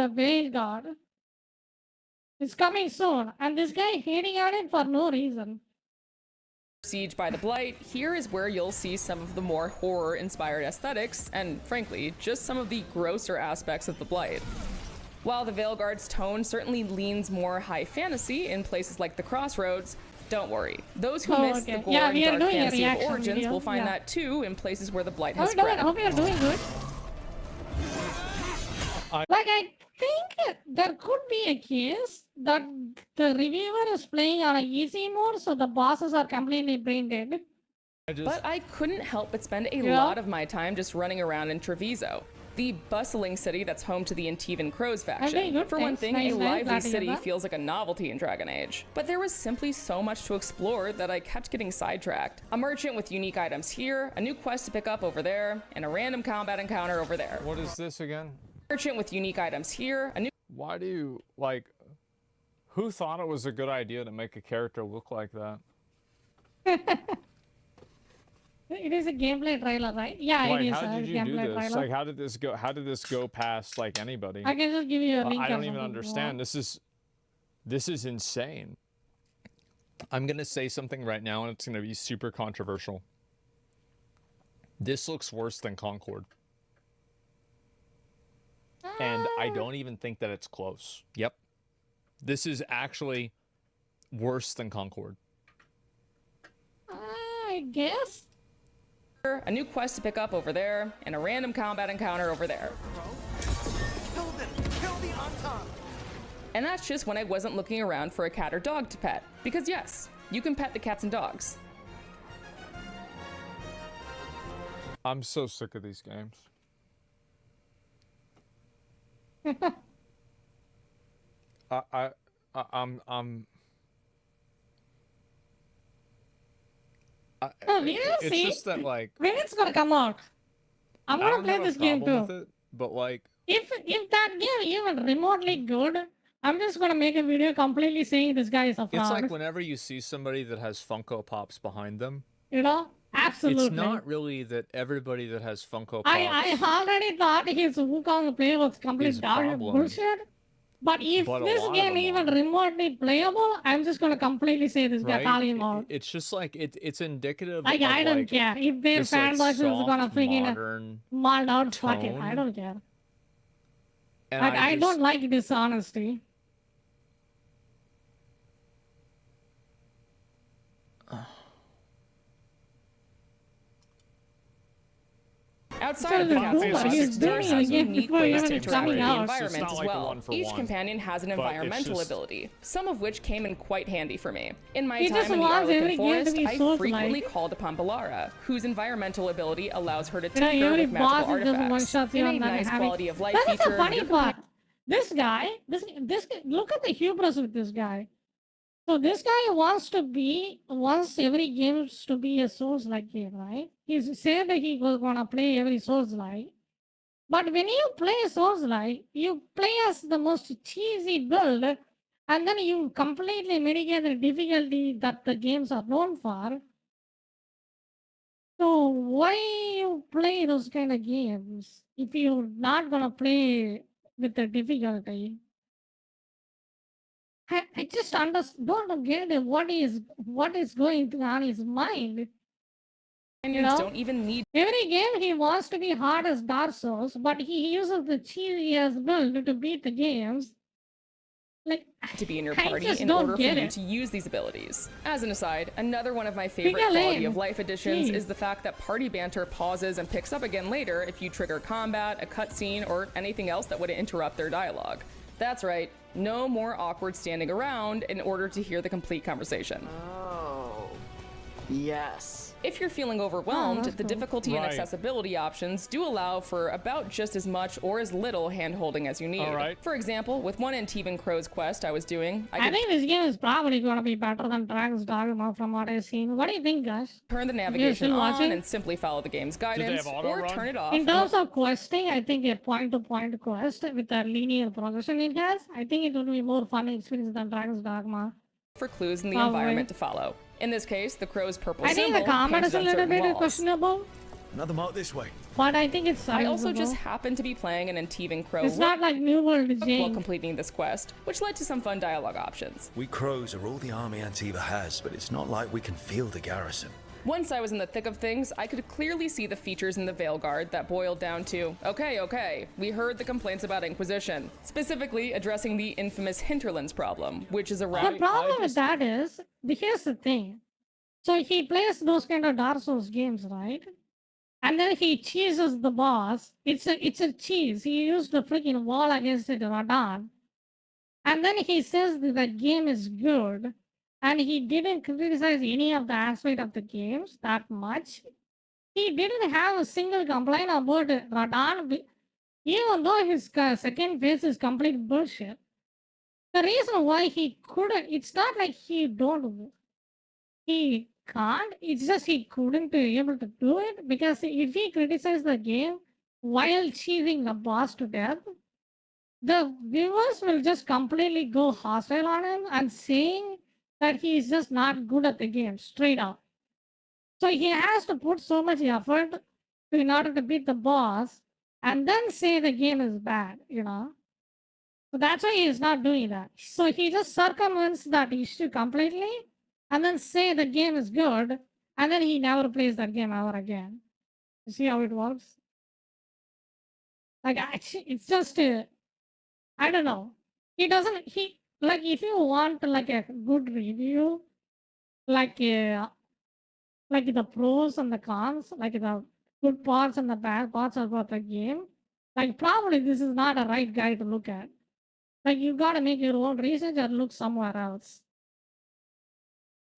Veil God. It's coming soon, and this guy hating on it for no reason. Siege by the Blight, here is where you'll see some of the more horror-inspired aesthetics, and frankly, just some of the grosser aspects of the Blight. While the Veilguard's tone certainly leans more high fantasy in places like the Crossroads, don't worry. Those who Oh, miss okay. the gore Yeah, and we are dark doing a fantasy of reaction Origins video, will find yeah. that too in places where the Blight How has you doing? I spread. hope you're doing good. Like, I think there could be a case that the reviewer is playing on an easy mode, so the bosses are completely brain dead. But I couldn't help but spend a Yeah. lot of my time just running around in Treviso, the bustling city that's home to the Antivan Crows very faction. good, For one thanks. thing, Nice, a nice. lively Glad to hear city that. feels like a novelty in Dragon Age. But there was simply so much to explore that I kept getting sidetracked. A merchant with unique items here, a new quest to pick up over there, and a random combat encounter over there. What is this again? Merchant with unique items here, a new Why do you, like, who thought it was a good idea to make a character look like that? It is a gameplay trailer, right? Yeah, Like, it is how a did you do gameplay this? trailer. Like, how did this go? How did this go past, like, anybody? I can just give you a link. I or don't even something if you understand. want. This is insane. I'm going to say something right now, and it's going to be super controversial. This looks worse than Concord. And I don't even think that it's close. Yep. This is actually worse than Concord. I guess. A new quest to pick up over there, and a random combat encounter over there. Kill them! Kill the Anton! And that's just when I wasn't looking around for a cat or dog to pet. Because yes, you can pet the cats and dogs. I'm so sick of these games. It's just that, like, when it's gonna come out. I'm I gonna don't play have a this game problem too. with it, but like, If that game even remotely good, I'm just gonna make a video completely saying this guy is a fraud. it's like whenever you see somebody that has Funko Pops behind them, You know? Absolutely. it's not really that everybody that has Funko Pops. I already thought his Wukong play was complete Is dog problem. bullshit. But if But a this lot of game them even are. remotely playable, I'm just gonna completely say this guy right? calling out. It's just like it's indicative Like of I don't like care. If their this like fan base is gonna soft, freaking modern, mauled out, fuck it. I tone. don't care. and Like I just, don't like dishonesty. Outside of the So cats the and Boomer, dogs, he's there are doing some it again unique before ways even to it's interact coming with the out. environment It's not as like a well. one-for-one, Each companion has an but it's environmental just- ability, some of which came in quite handy for me. In my He time just in the wants every Arlequin game to Forest, be I Souls-like. frequently called upon Balara, whose environmental ability allows her to You know, tinker every with boss magical is just one artifacts. shot you In a and then nice having. quality of life That is the feature, funny you're part. This guy, look at the hubris with this guy. So this guy wants every game to be a Souls-like game, right? He's said that he was gonna play every Souls-like. But when you play Souls-like, you play as the most cheesy build, and then you completely mitigate the difficulty that the games are known for. So why you play those kind of games if you're not gonna play with the difficulty? I just don't get it. What is going on his mind? companions know? don't even need Every game he wants to be hard as Dark Souls, but he uses the cheesiest build to beat the games. Like to be in your I party just in don't order for get you it. to use these abilities. As an aside, another one of my favorite Bigger quality lane. of life additions Jeez. is the fact that party banter pauses and picks up again later if you trigger combat, a cutscene, or anything else that would interrupt their dialogue. That's right, no more awkward standing around in order to hear the complete conversation. Oh. Yes. If you're feeling overwhelmed, that's the cool. difficulty and Right. accessibility options do allow for about just as much or as little hand-holding as you need. All right. For example, with one Antivan Crow's quest I was doing, I I could think this game is probably gonna be better than Dragon's Dogma from what I've seen. What do you think, guys? turn the navigation still on watching? and simply follow the game's they have guidance, auto or run? turn it off In terms of questing, I think a point-to-point quest with a linear progression it has, I think it will be more fun experience than Dragon's Dogma. for clues in the Probably. environment to follow. In this case, the crow's purple I think symbol the combat painted is a on little certain bit walls. questionable, Another mark this way. but I think it's I also serviceable. just happened to be playing an Antivan Crow It's not like New World while Jane. completing this quest, which led to some fun dialogue options. We crows are all the army Antiva has, but it's not like we can field the garrison. Once I was in the thick of things, I could clearly see the features in the Veilguard that boiled down to, okay, we heard the complaints about Inquisition, specifically addressing the infamous Hinterlands problem, which is The around problem with that is, here's the thing. So he plays those kind of Dark Souls games, right? And then he cheeses the boss. It's a cheese. He used the freaking wall against it, Radon. And then he says that the game is good. And he didn't criticize any of the aspect of the games that much. He didn't have a single complaint about Radon, even though his second phase is complete bullshit. The reason why he couldn't, it's not like he can't, it's just he couldn't be able to do it, because if he criticized the game while cheating the boss to death, the viewers will just completely go hostile on him and saying that he is just not good at the game, straight up. So he has to put so much effort in order to beat the boss and then say the game is bad, you know? So that's why he is not doing that. So he just circumvents that issue completely and then say the game is good, and then he never plays that game ever again. You see how it works? Like, actually, it's just, I don't know. He doesn't, he, like, if you want, like, a good review, like, like the pros and the cons, like the good parts and the bad parts about the game, like, probably this is not a right guy to look at. Like, you gotta make your own research or look somewhere else.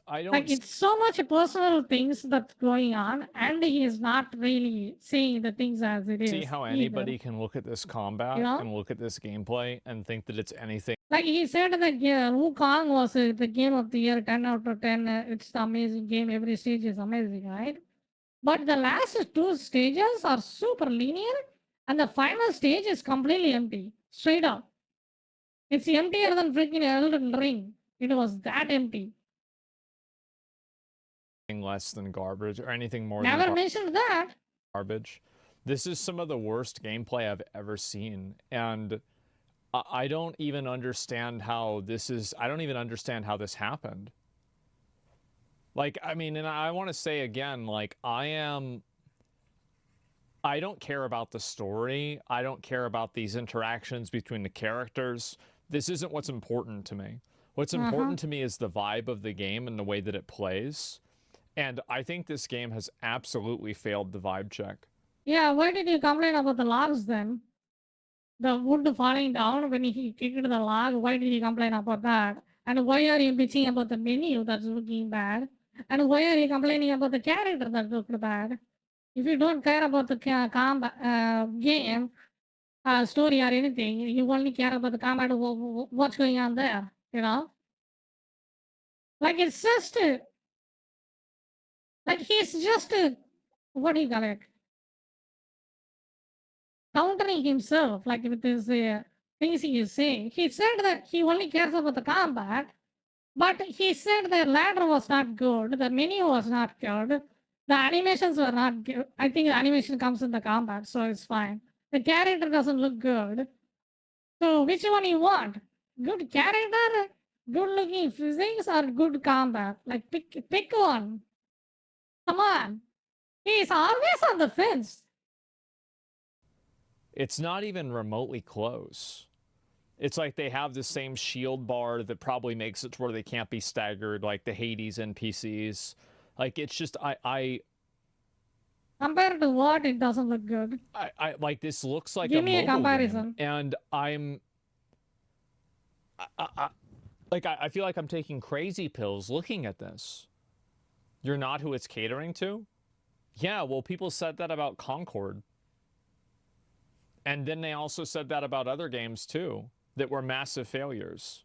I don't Like, it's so much personal things that's going on, and he is not really saying the things as it see is how either. anybody can look at this combat know? and look at this gameplay and think that it's anything Like he said that Wukong was the game of the year, 10 out of 10. It's the amazing game. Every stage is amazing, right? But the last two stages are super linear, and the final stage is completely empty. Straight up. It's emptier than freaking Elden Ring. It was that empty. less than garbage or anything more Never than mentioned that. garbage. This is some of the worst gameplay I've ever seen, and I don't even understand how this is. I don't even understand how this happened. Like, I mean, and I want to say again, like, I don't care about the story. I don't care about these interactions between the characters. This isn't what's important to me. What's important to me is the vibe of the game and the way that it plays. And I think this game has absolutely failed the vibe check. Yeah, why did you complain about the logs then? The wood falling down when he kicked the log, why did he complain about that? And why are you bitching about the menu that's looking bad? And why are you complaining about the character that looked bad? If you don't care about the game, story or anything, you only care about the combat, what's going on there, you know? Like it's just, like he's just, what do you call it? Countering himself, like with his things he is saying. He said that he only cares about the combat, but he said the ladder was not good, the menu was not good, the animations were not good. I think the animation comes in the combat, so it's fine. The character doesn't look good. So which one you want? Good character, good looking physics, or good combat? Like pick one. Come on. He's always on the fence. It's not even remotely close. It's like they have the same shield bar that probably makes it to where they can't be staggered, like the Hades NPCs. Like it's just Compared to what, it doesn't look good. I like this looks like Give a me a mobile comparison. game, and I feel like I'm taking crazy pills looking at this. You're not who it's catering to? Yeah, well, people said that about Concord. And then they also said that about other games too, that were massive failures.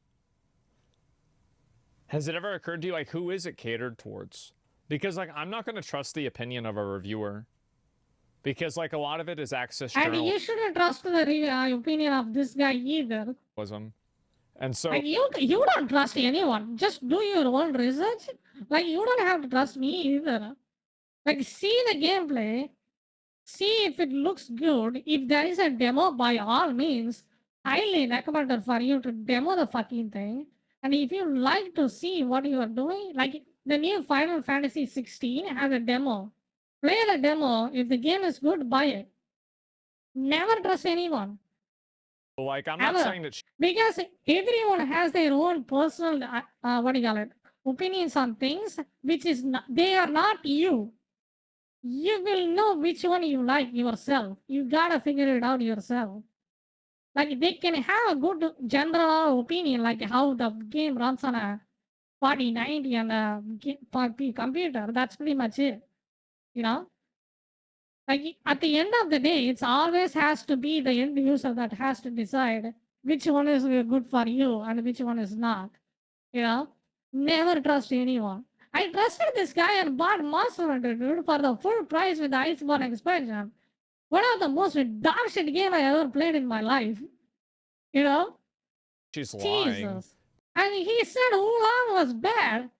Has it ever occurred to you, like, who is it catered towards? Because, like, I'm not going to trust the opinion of a reviewer. Because, like, a lot of it is access And you shouldn't trust the opinion of this guy either. journalism. And so... Like you don't trust anyone. Just do your own research. Like you don't have to trust me either. Like see the gameplay. See if it looks good. If there is a demo, by all means, highly recommended for you to demo the fucking thing. And if you like to see what you are doing, like the new Final Fantasy 16 has a demo. Play the demo. If the game is good, buy it. Never trust anyone. Like, I'm not saying that... Because everyone has their own personal, what do you call it, opinions on things, which is not, they are not you. You will know which one you like yourself. You gotta figure it out yourself. Like they can have a good general opinion, like how the game runs on a 4090 and a computer. That's pretty much it. You know? Like at the end of the day, it's always has to be the end user that has to decide which one is good for you and which one is not. You know? Never trust anyone. I trusted this guy and bought Monster Hunter, dude, for the full price with the Iceborne expansion. One of the most dog shit game I ever played in my life. You know? She's lying. Jesus. And he said Wulan was bad.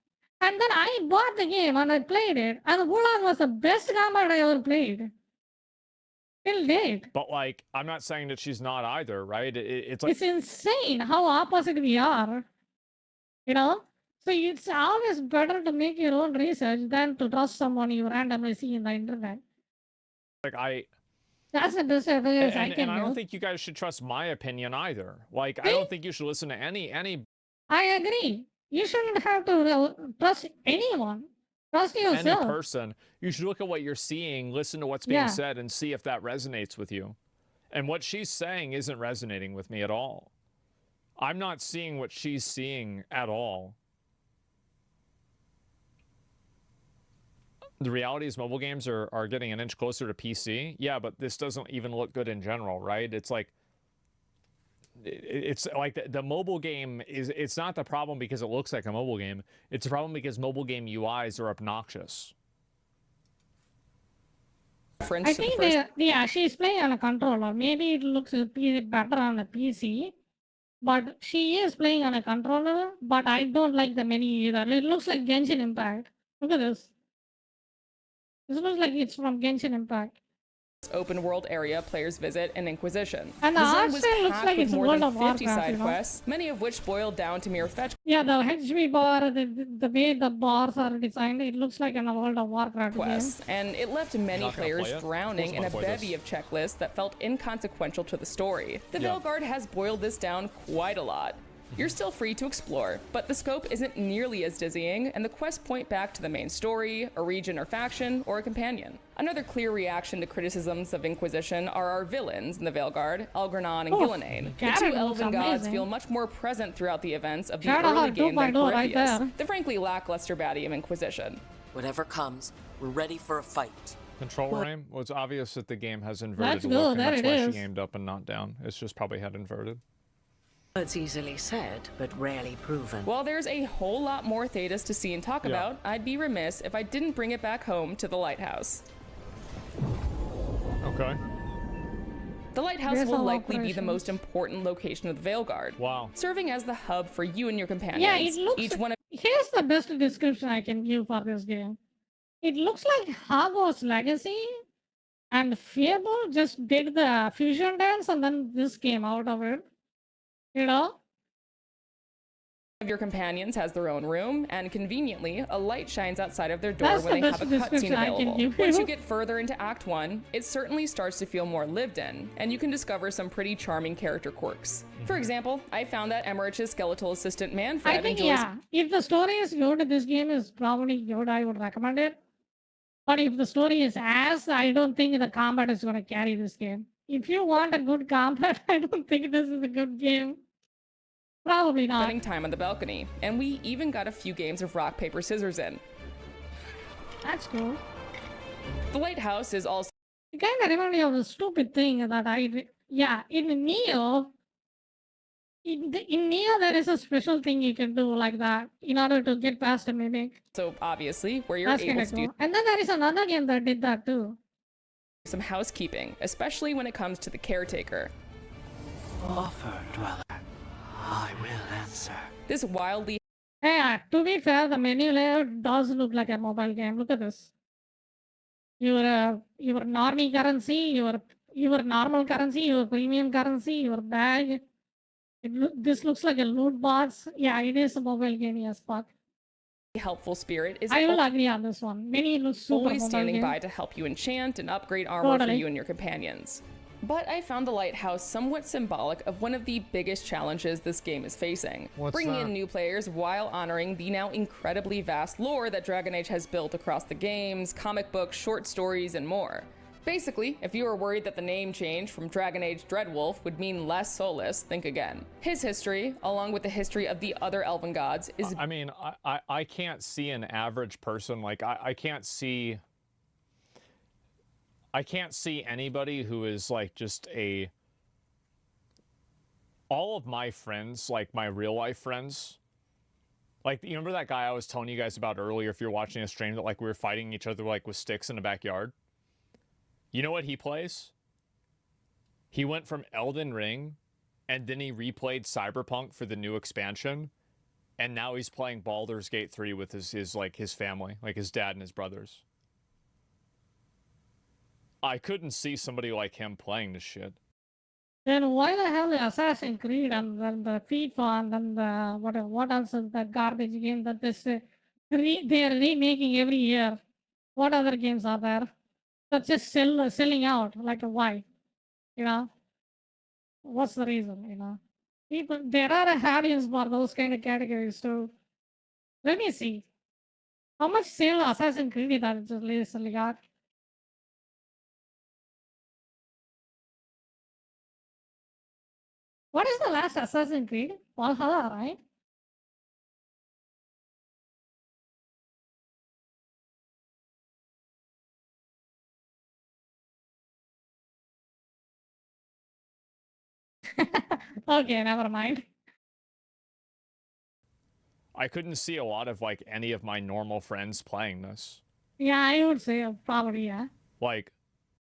And then I bought the game and I played it. And Wulan was the best combat I ever played. Till date. But, like, I'm not saying that she's not either, right? It's like... It's insane how opposite we are. You know? So it's always better to make your own research than to trust someone you randomly see in the internet. Like That's the best advice I and can I don't do. think you guys should trust my opinion either. Like I See, don't think you should listen to any I agree. You shouldn't have to trust anyone. Trust yourself. person. You should look at what you're seeing, listen to what's being Yeah. said, and see if that resonates with you. And what she's saying isn't resonating with me at all. I'm not seeing what she's seeing at all. The reality is mobile games are getting an inch closer to PC. Yeah, but this doesn't even look good in general, right? It's like the mobile game it's not the problem because it looks like a mobile game. It's a problem because mobile game UIs are obnoxious. I think yeah, she's playing on a controller. Maybe it looks better on a PC, but she is playing on a controller. But I don't like the menu either. It looks like Genshin Impact. Look at this. This looks like it's from Genshin Impact. Open world area players visit an Inquisition. And the The zone art was style looks packed like with it's more World than of 50 Warcraft, side you know? quests, many of which boiled down to mere fetch Yeah, the HB bar, the way the bars are designed, it looks like in a World of Warcraft game. quests, and it left many Not gonna players play it? drowning in a Of course I'm gonna bevy play of checklists that felt inconsequential to the story. The Yeah. Veilguard has boiled this down quite a lot. You're still free to explore, but the scope isn't nearly as dizzying, and the quests point back to the main story, a region or faction, or a companion. Another clear reaction to criticisms of Inquisition are our villains in the Veilguard, Algernon and Oh, Gillenane. The Garrett two looks elven gods amazing. feel much more present throughout the events of the Shadowheart early game than 2.0 right Corypheus, there. the frankly lackluster baddie of Inquisition. Whatever comes, we're ready for a fight. Controller aim? Well, it's obvious that the game has inverted Let's look, go, and there that's it why is. she aimed up and not down. It's just probably had inverted. It's easily said, but rarely proven. While there's a whole lot more Thetis to see and talk Yeah. about, I'd be remiss if I didn't bring it back home to the lighthouse. Okay. The lighthouse There's will all likely be the operations. most important location of the Veilguard, Wow. serving as the hub for you and your companions. Yeah, it looks. Each one of Here's the best description I can give for this game. It looks like Hogwarts Legacy and Fable just did the fusion dance and then this came out of it. You know? your companions has their own room, and conveniently, a light shines outside of their door That's when the they have a best cutscene description I can available. give Once you. you get further into Act 1, it certainly starts to feel more lived in, and you can discover some pretty charming character quirks. For example, I found that Emmerich's skeletal assistant Manfred I think, enjoys yeah, if the story is good, this game is probably good. I would recommend it. But if the story is ass, I don't think the combat is going to carry this game. If you want a good combat, I don't think this is a good game. Probably not. spending time on the balcony, and we even got a few games of rock, paper, scissors in. That's cool. The lighthouse is also It kind of reminds me of the stupid thing that yeah, in Neo, in Neo there is a special thing you can do like that in order to get past a mimic. obviously where you're That's able kind to of do cool. And then there is another game that did that too. some housekeeping, especially when it comes to the caretaker. Offer, dweller. I will answer. This wildly Yeah, to be fair, the menu layout does look like a mobile game. Look at this. Your normie currency, your normal currency, your premium currency, your bag. This looks like a loot box. Yeah, it is a mobile game as fuck. helpful spirit is I will agree on this one. Many looks super always mobile standing game. by to help you enchant and upgrade armor for Totally. you and your companions. But I found the lighthouse somewhat symbolic of one of the biggest challenges this game is facing. What's bringing that? in new players while honoring the now incredibly vast lore that Dragon Age has built across the games, comic books, short stories, and more. Basically, if you were worried that the name change from Dragon Age Dreadwolf would mean less Solus, think again. His history, along with the history of the other elven gods, is I mean, I can't see an average person, like I can't see anybody who is like just all of my friends, like my real life friends, like you remember that guy I was telling you guys about earlier, if you're watching a stream, that like we were fighting each other like with sticks in the backyard. You know what he plays? He went from Elden Ring and then he replayed Cyberpunk for the new expansion. And now he's playing Baldur's Gate 3 with his family, like his dad and his brothers. I couldn't see somebody like him playing this shit. Then why the hell the Assassin's Creed and then the FIFA and then the what else is that garbage game that they are remaking every year? What other games are there? That's just selling out. Like why? You know, what's the reason? You know, people there are a audience for those kind of categories too. Let me see how much sale Assassin's Creed that it just recently got. What is the last Assassin's Creed? Valhalla, right? Okay, never mind. I couldn't see a lot of like any of my normal friends playing this. Yeah, I would say probably yeah. Like,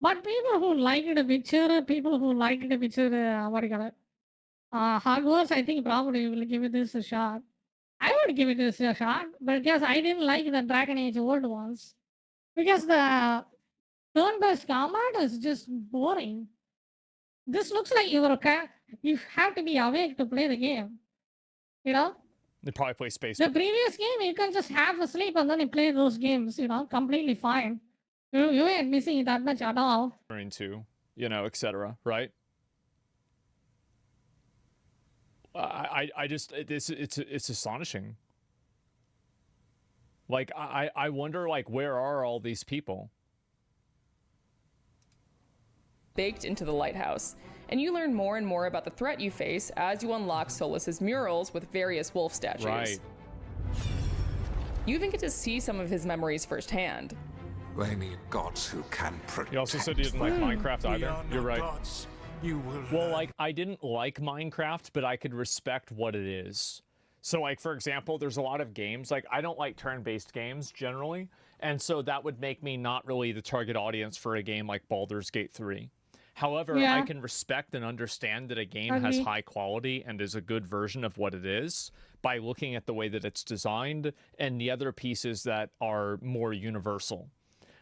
But people who like the Witcher, people who like the Witcher, what do you call it? Hogwarts, I think probably will give it this a shot. I would give it this a shot, but because I didn't like the Dragon Age old ones. Because the turn-based combat is just boring. This looks like you have to be awake to play the game. You know? they probably play Space The previous game, you can just have a sleep and then you play those games, you know, completely fine. You ain't missing that much at all. Marine 2, you know, etc. Right? I just it's astonishing. Like I wonder like where are all these people? Baked into the lighthouse, and you learn more and more about the threat you face as you unlock Solus's murals with various wolf statues. Right. You even get to see some of his memories firsthand. They need gods who can protect. You also said you didn't like Minecraft We either. are You're no right. gods. You will Well, learn. like I didn't like Minecraft, but I could respect what it is. So like for example, there's a lot of games like I don't like turn-based games generally, and so that would make me not really the target audience for a game like Baldur's Gate 3. However, I Yeah. can respect and understand that a game has Agreed. high quality and is a good version of what it is by looking at the way that it's designed and the other pieces that are more universal.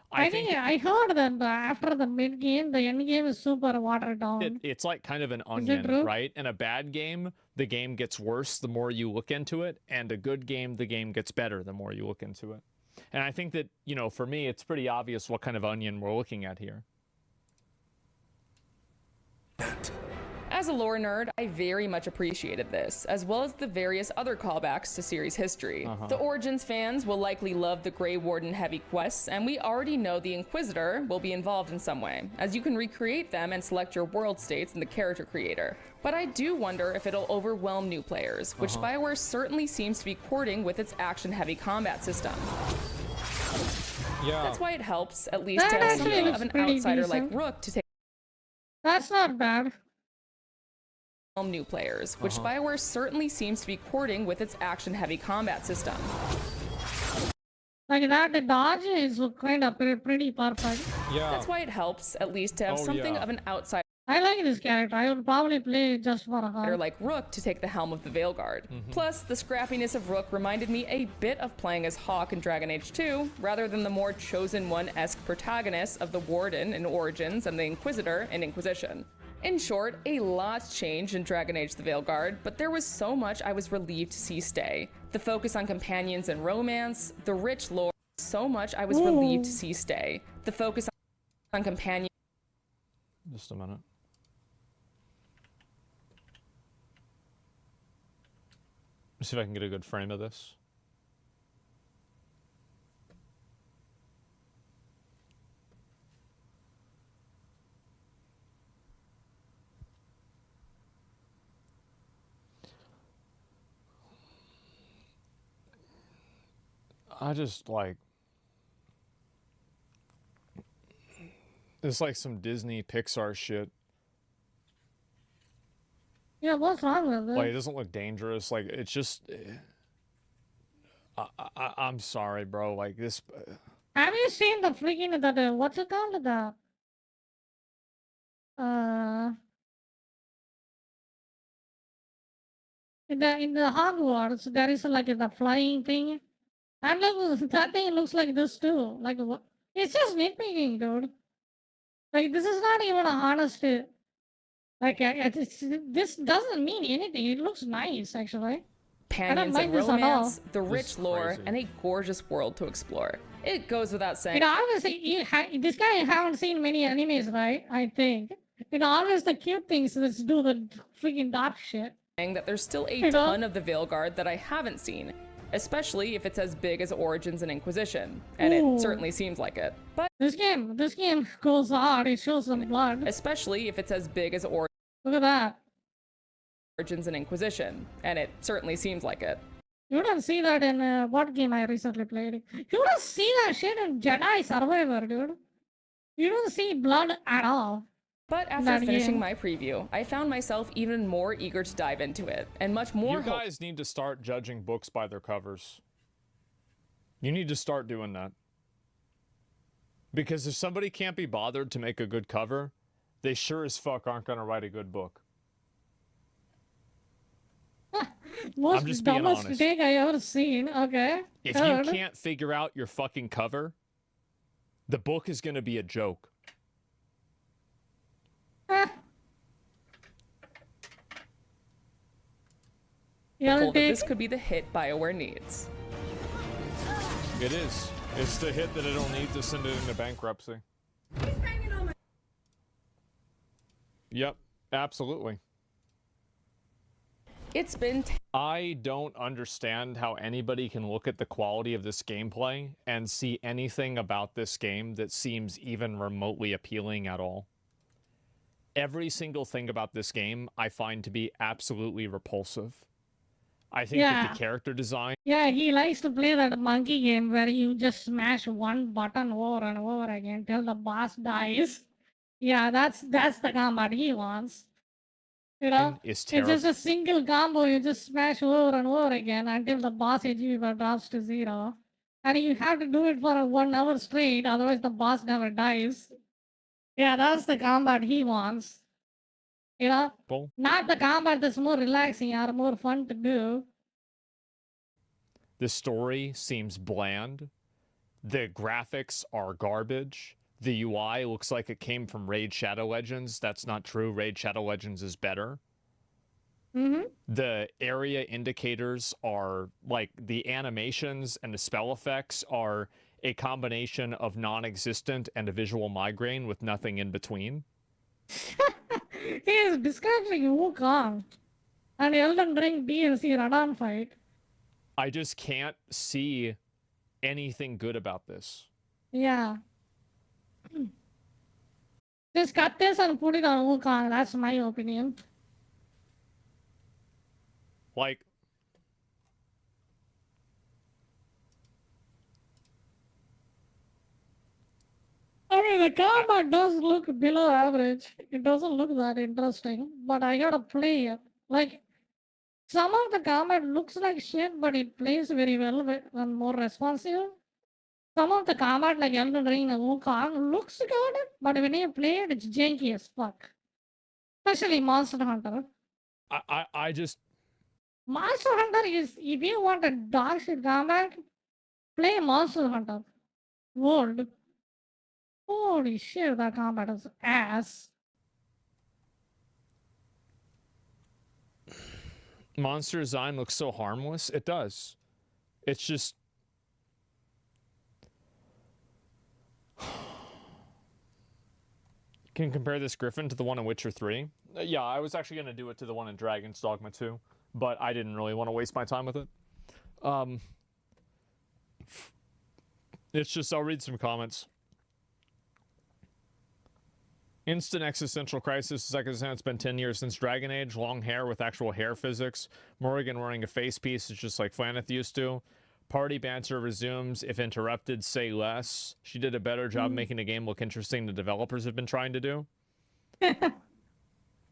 I think I heard that after the mid game, the end game is super watered down. it's like kind of an it onion, true? right? In a bad game, the game gets worse the more you look into it, and a good game, the game gets better the more you look into it. And I think that, you know, for me, it's pretty obvious what kind of onion we're looking at here. As a lore nerd, I very much appreciated this, as well as the various other callbacks to series history. The Origins fans will likely love the Grey Warden heavy quests, and we already know the Inquisitor will be involved in some way, as you can recreate them and select your world states in the character creator. But I do wonder if it'll overwhelm new players, which BioWare certainly seems to be courting with its action-heavy combat system. Yeah. That's why it helps, at least, That to have actually something looks of an pretty outsider like decent. Rook to take That's not bad. new players, which BioWare certainly seems to be courting with its action-heavy combat system. Like that, the dodge is kind of pretty perfect. Yeah. That's why it helps, at least, to have Oh, something yeah. of an outsider I like this character. I would probably play just for her. like Rook to take the helm of the Veilguard. Plus, the scrappiness of Rook reminded me a bit of playing as Hawk in Dragon Age 2, rather than the more Chosen One-esque protagonists of the Warden in Origins and the Inquisitor in Inquisition. In short, a lot changed in Dragon Age the Veilguard, but there was so much I was relieved to see stay. The focus on companions and romance, the rich lore, so much I was relieved to see stay. The focus on companions. Just a minute. Let's see if I can get a good frame of this. I just like it's like some Disney Pixar shit. Yeah, what's wrong with Like it? it doesn't look dangerous. Like it's just. I'm sorry, bro. Like this. Have you seen the freaking that what's it called uh in the Hogwarts there is like the flying thing, and look that thing looks like this too. Like what? It's just nitpicking, dude. Like this is not even a honest Like, this doesn't mean anything. It looks nice, actually. I don't companions mind and this at all. romance, the This rich is lore, crazy. and a gorgeous world to explore. It goes without saying Obviously, this guy haven't seen many animes, right? I think. Always the cute things that do the freaking dark shit. that there's still a You know? ton of the Veilguard that I haven't seen, especially if it's as big as Origins and Inquisition, and Ooh. it certainly seems like it. But This game goes hard. It shows some blood. especially if it's as big as Look at that. Origins and Inquisition, and it certainly seems like it. You don't see that in what game I recently played. You don't see that shit in Jedi Survivor, dude. You don't see blood at all. But after That finishing game. my preview, I found myself even more eager to dive into it, and much more You guys need to start judging books by their covers. You need to start doing that. Because if somebody can't be bothered to make a good cover, they sure as fuck aren't going to write a good book. Most just being dumbest honest. take I ever seen. Okay. If Heard. you can't figure out your fucking cover, the book is going to be a joke. You wanna hopeful that take? this could be the hit BioWare needs. It is. It's the hit that it'll need to send it into bankruptcy. Yep, absolutely. It's been I don't understand how anybody can look at the quality of this gameplay and see anything about this game that seems even remotely appealing at all. Every single thing about this game I find to be absolutely repulsive. I think that Yeah. the character design Yeah, he likes to play that monkey game where you just smash one button over and over again till the boss dies. Yeah, that's the combat he wants. You know, is it's terrible. just a single combo. You just smash over and over again until the boss HP bar drops to 0, and you have to do it for 1 hour straight. Otherwise, the boss never dies. Yeah, that's the combat he wants. You know, not the combat that's more relaxing or more fun to do. The story seems bland. The graphics are garbage. The UI looks like it came from Raid Shadow Legends. That's not true. Raid Shadow Legends is better. Mm-hmm. The area indicators are like the animations and the spell effects are a combination of non-existent and a visual migraine with nothing in between. He is describing Wukong and Elden Ring DLC Radon fight. I just can't see anything good about this. Yeah. Just cut this and put it on Wukong. That's my opinion. Like, I mean, the combat does look below average. It doesn't look that interesting, but I gotta play it. Like, some of the combat looks like shit, but it plays very well and more responsive. Some of the combat, like Elden Ring and Wukong, looks good, but when you play it, it's janky as fuck. Especially Monster Hunter. I just Monster Hunter is, if you want a dog shit combat, play Monster Hunter World. Holy shit, that combat is ass. Monster design looks so harmless. It does. It's just can compare this Griffin to the one in Witcher 3. Yeah, I was actually going to do it to the one in Dragon's Dogma 2, but I didn't really want to waste my time with it. It's just, I'll read some comments. Instant existential crisis. Second Sin, it's been 10 years since Dragon Age. Long hair with actual hair physics. Morrigan wearing a face piece is just like Flaneth used to. Party banter resumes. If interrupted, say less. She did a better job making the game look interesting than developers have been trying to do.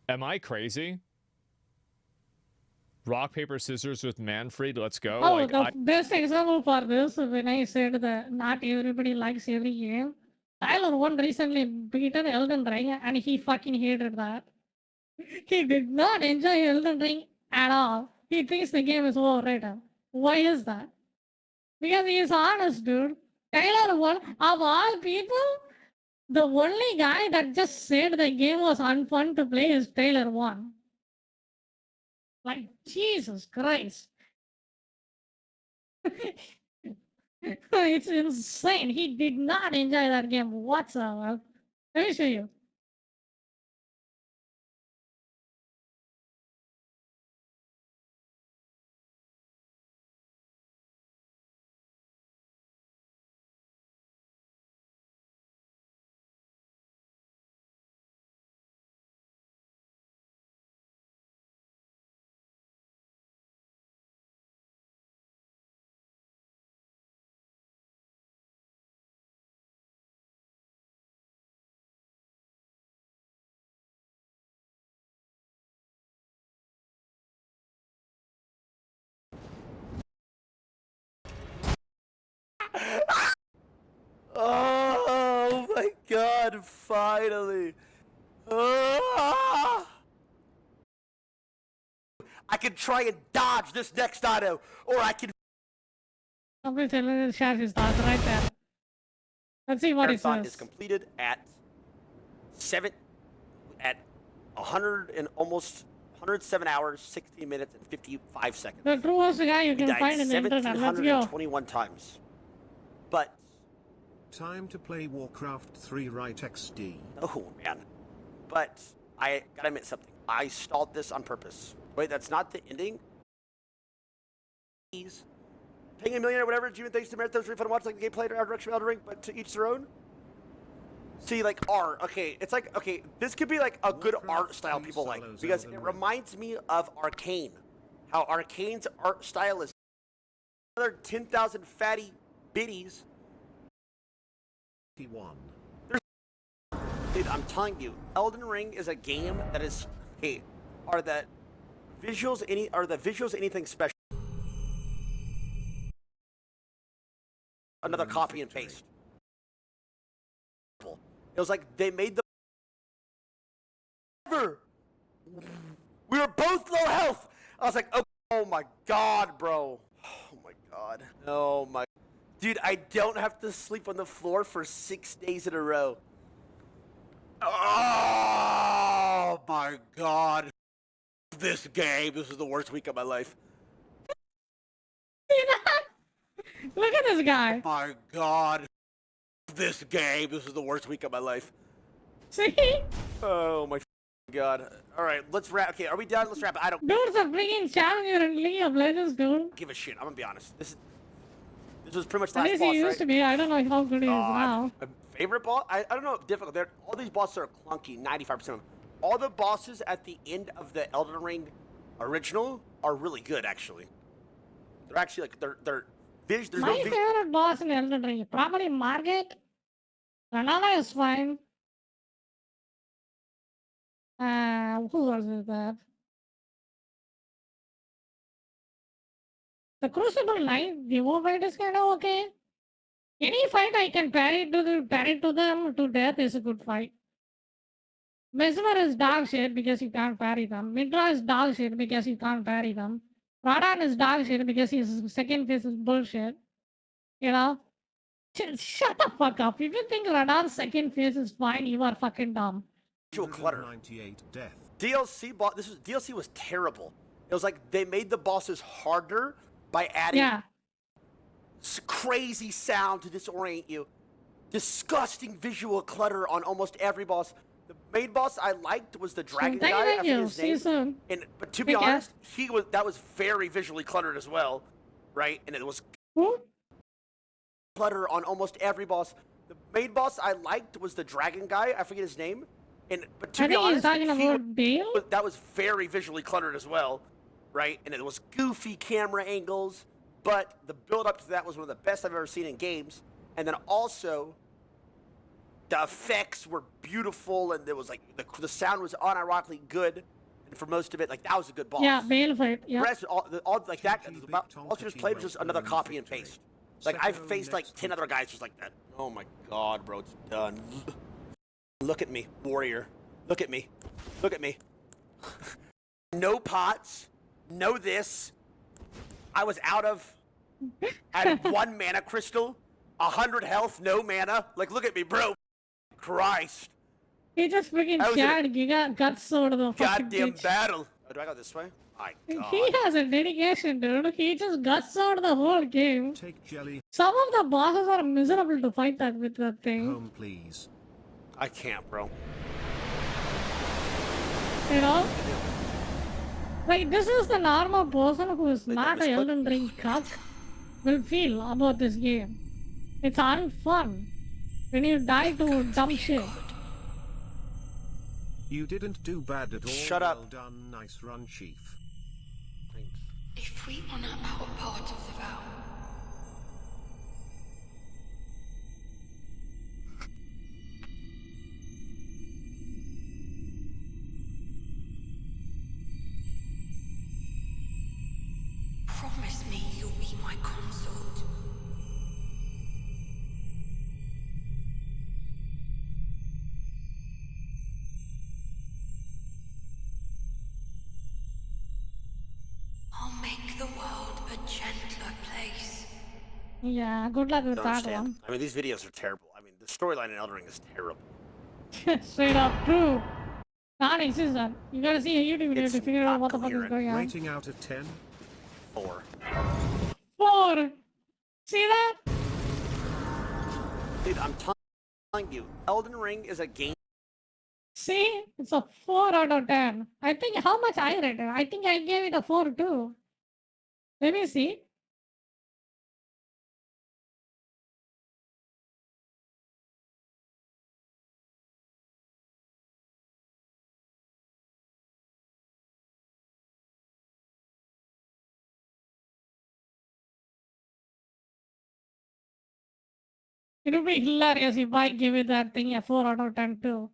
Am I crazy? Rock, paper, scissors with Manfred. Let's go. Oh, like, the best example for this, when I said that not everybody likes every game, Tyler one recently beaten Elden Ring and he fucking hated that. He did not enjoy Elden Ring at all. He thinks the game is overrated. Why is that? Because he is honest, dude. Tyler one, of all people, The only guy that just said the game was unfun to play is Taylor 1. Like, Jesus Christ. It's insane. He did not enjoy that game whatsoever. Let me show you. Oh my god, finally. Ah! I can try and dodge this next auto, or I can Somebody tell share his thoughts right there. Let's see what he marathon says. is completed at 100 and almost 107 hours, 16 minutes, and 55 seconds. The truest guy you We can died find in the internet. Let's go. 1,721 times. But Time to play Warcraft 3 right XD. oh man. But I gotta admit something. I stalled this on purpose. Wait, that's not the ending? Paying $1 million or whatever, June thanks to Marathon's refund watch like the gameplay or direction of Elden Ring, but to each their own. See, like art, okay, it's like, okay, this could be like a good art style people like, because it reminds me of Arcane. How Arcane's art style is another 10,000 fatty bitties. 1. Dude, I'm telling you, Elden Ring is a game that is, hey, are the visuals anything special? Another copy and paste. It was like they made the. We were both low health. I was like, oh my god, bro. Oh my god. Oh my. Dude, I don't have to sleep on the floor for 6 days in a row. Oh my god. This game. This is the worst week of my life. Look at this guy. My god. This game. This is the worst week of my life. See? Oh my god. Alright, let's wrap. Okay, are we done? Let's wrap it. I don't Dude's a freaking challenger in League of Legends, dude. give a shit. I'm gonna be honest. This was pretty much the At last least boss, he used right? to be. I don't know how good he is now. My favorite boss? I don't know. Difficult. All these bosses are clunky. 95% of them. All the bosses at the end of the Elden Ring original are really good, actually. They're actually like they're there's My no favorite boss in Elden Ring is probably Margit. Renala is fine. Who else is that? The Crucible Knight, Devo fight is kind of okay. Any fight I can parry to them to death is a good fight. Mesmer is dog shit because you can't parry them. Midra is dog shit because you can't parry them. Radan is dog shit because his second phase is bullshit. You know? Shut the fuck up. If you think Radan's second phase is fine, you are fucking dumb. visual clutter. 98 death. DLC was terrible. It was like they made the bosses harder by adding crazy sound to disorient you. Disgusting visual clutter on almost every boss. The main boss I liked was the dragon guy. I forget his name. But to be honest, that was very visually cluttered as well, right? And it was clutter on almost every boss. The main boss I liked was the dragon guy. I forget his name. But to be honest, that was very visually cluttered as well, right? And it was goofy camera angles, but the build up to that was one of the best I've ever seen in games. And then also, the effects were beautiful, and there was like the sound was unironically good. And for most of it, like that was a good boss. Yeah, Bale fight. Yeah. The rest, all like that. Also, just played was just another copy and paste. Like I've faced like 10 other guys just like that. Oh my god, bro, it's done. Look at me, warrior. Look at me. Look at me. No pots. No this. I was out of. I had 1 mana crystal. 100 health. No mana. Like, look at me, bro. Christ! He just freaking That was in a shared Giga guts out of the fucking Goddamn bitch. battle. Oh, do I go this way? My God. He has a dedication, dude. He just guts out the whole game. Take jelly Some of the bosses are miserable to fight that with that thing. home, please. I can't, bro. You know? Like, this is the normal person who is not a Elden Ring cuck will feel about this game. It's unfun when you die to dumb shit. You didn't do bad at all. Shut up. Well done, nice run, Chief. Thanks. If we honor our part of the vow, promise me you'll be my consort. I'll make the world a gentler place. Yeah, good luck with Don't that understand. one. I mean, these videos are terrible. I mean, the storyline in Elden Ring is terrible. Straight up true. Non-existent. You gotta see a YouTube video It's to figure out not what the fuck is coherent. going on. Rating out of 10. 4. 4. See that? Dude, I'm telling you, Elden Ring is a game. See? It's a 4 out of 10. I think how much I rated? I think I gave it a 4 too. Let me see. It would be hilarious if I give it that thing a 4 out of 10 too.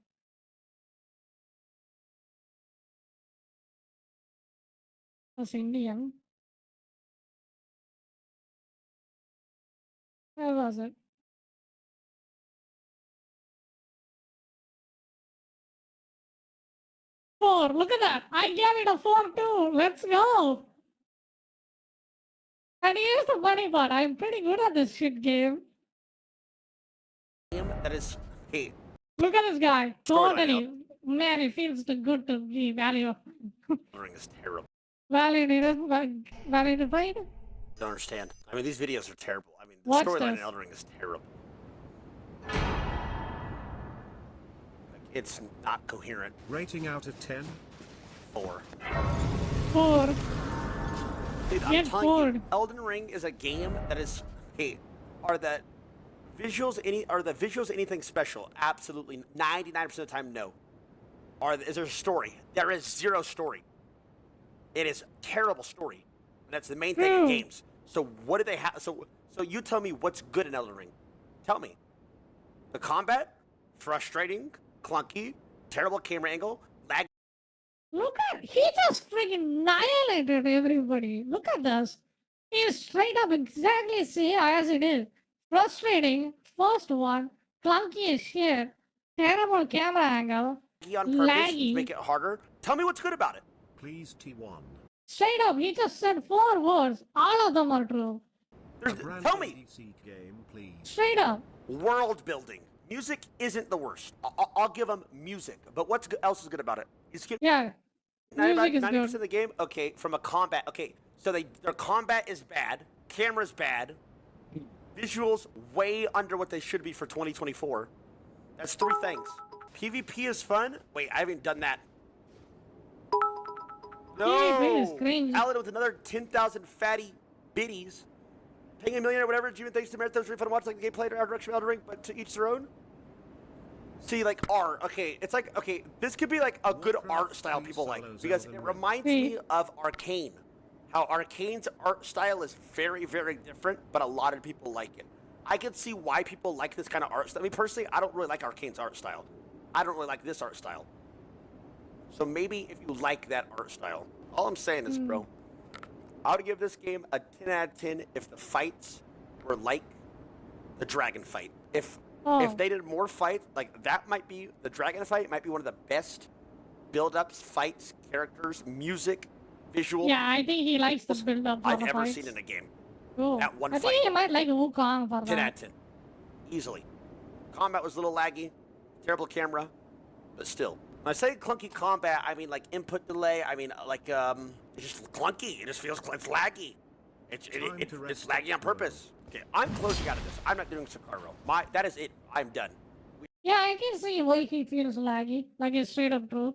That's Indian. Where was it? Four. Look at that. I gave it a 4 too. Let's go. And here's the funny part. I'm pretty good at this shit game. That is, hey, Look at this guy. Storyline Totally. Man, it feels too good to be Elden Ring is terrible. validated. Don't understand. I mean, these videos are terrible. I mean, the Watch storyline in this. Elden Ring is terrible. Like, it's not coherent. Rating out of 10. 4. 4. Dude, I'm Get telling bored. you, Elden Ring is a game that is. Hey, are the visuals anything special? Absolutely, 99% of the time, no. Is there a story? There is zero story. It is terrible story, and that's the main thing in games. So what do they have? So you tell me what's good in Elden Ring. Tell me. The combat, frustrating, clunky, terrible camera angle, lag. Look at, he just freaking annihilated everybody. Look at this. He straight up exactly say as it is. Frustrating, first one, clunky as shit, terrible camera angle, On purpose laggy. to make it harder. Tell me what's good about it. Please, T1. Straight up, he just said 4 words. All of them are true. A brand Tell me. DC game, please. Straight up. World building. Music isn't the worst. I'll give them music. But what else is good about it? Yeah. Music is 90% good. of the game? Okay, from a combat. Okay, so their combat is bad. Camera's bad. Visuals way under what they should be for 2024. That's 3 things. PvP is fun. Wait, I haven't done that. PvP is No! cringe. Alan with another 10,000 fatty biddies. Paying a million or whatever. Even thanks to Marathon's refund watch like the gameplay or art direction of Elden Ring, but to each their own. See, like art. Okay, it's like, okay, this could be like a good art style people like, because it reminds me of Arcane. How Arcane's art style is very, very different, but a lot of people like it. I can see why people like this kind of art style. I mean, personally, I don't really like Arcane's art style. I don't really like this art style. So maybe if you like that art style. All I'm saying is, bro, I would give this game a 10 out of 10 if the fights were like the dragon fight. If they did more fights, like that might be, the dragon fight might be one of the best build-ups, fights, characters, music, visual Yeah, I think he likes the build up for I've the ever fights. seen in a game. Cool. That one I fight. think he might like Wukong for 10 out that. of 10. Easily. Combat was a little laggy. terrible camera, but still. When I say clunky combat, I mean like input delay. I mean like it's just clunky. It just feels it's laggy. It's laggy on purpose. Okay, I'm closing out of this. I'm not doing Sakaro. That is it. I'm done. Yeah, I can see why he feels laggy. Like it's straight up true.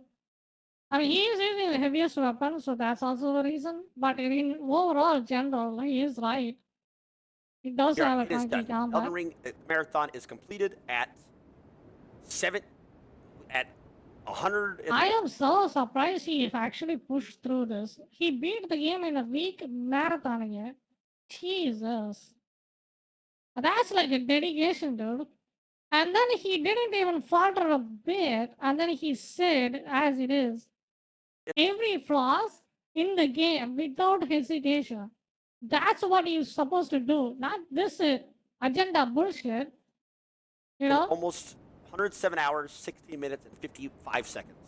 I mean, he is using the heaviest weapon, so that's also the reason. But in overall general, he is right. It does have a It is clunky done. combat. Elden Ring marathon is completed at 100. I am so surprised he actually pushed through this. He beat the game in a week marathoning it. Jesus. That's like a dedication, dude. And then he didn't even falter a bit, and then he said, as it is, every flaws in the game without hesitation. That's what you're supposed to do, not this agenda bullshit. You know? Almost 107 hours, 16 minutes, and 55 seconds.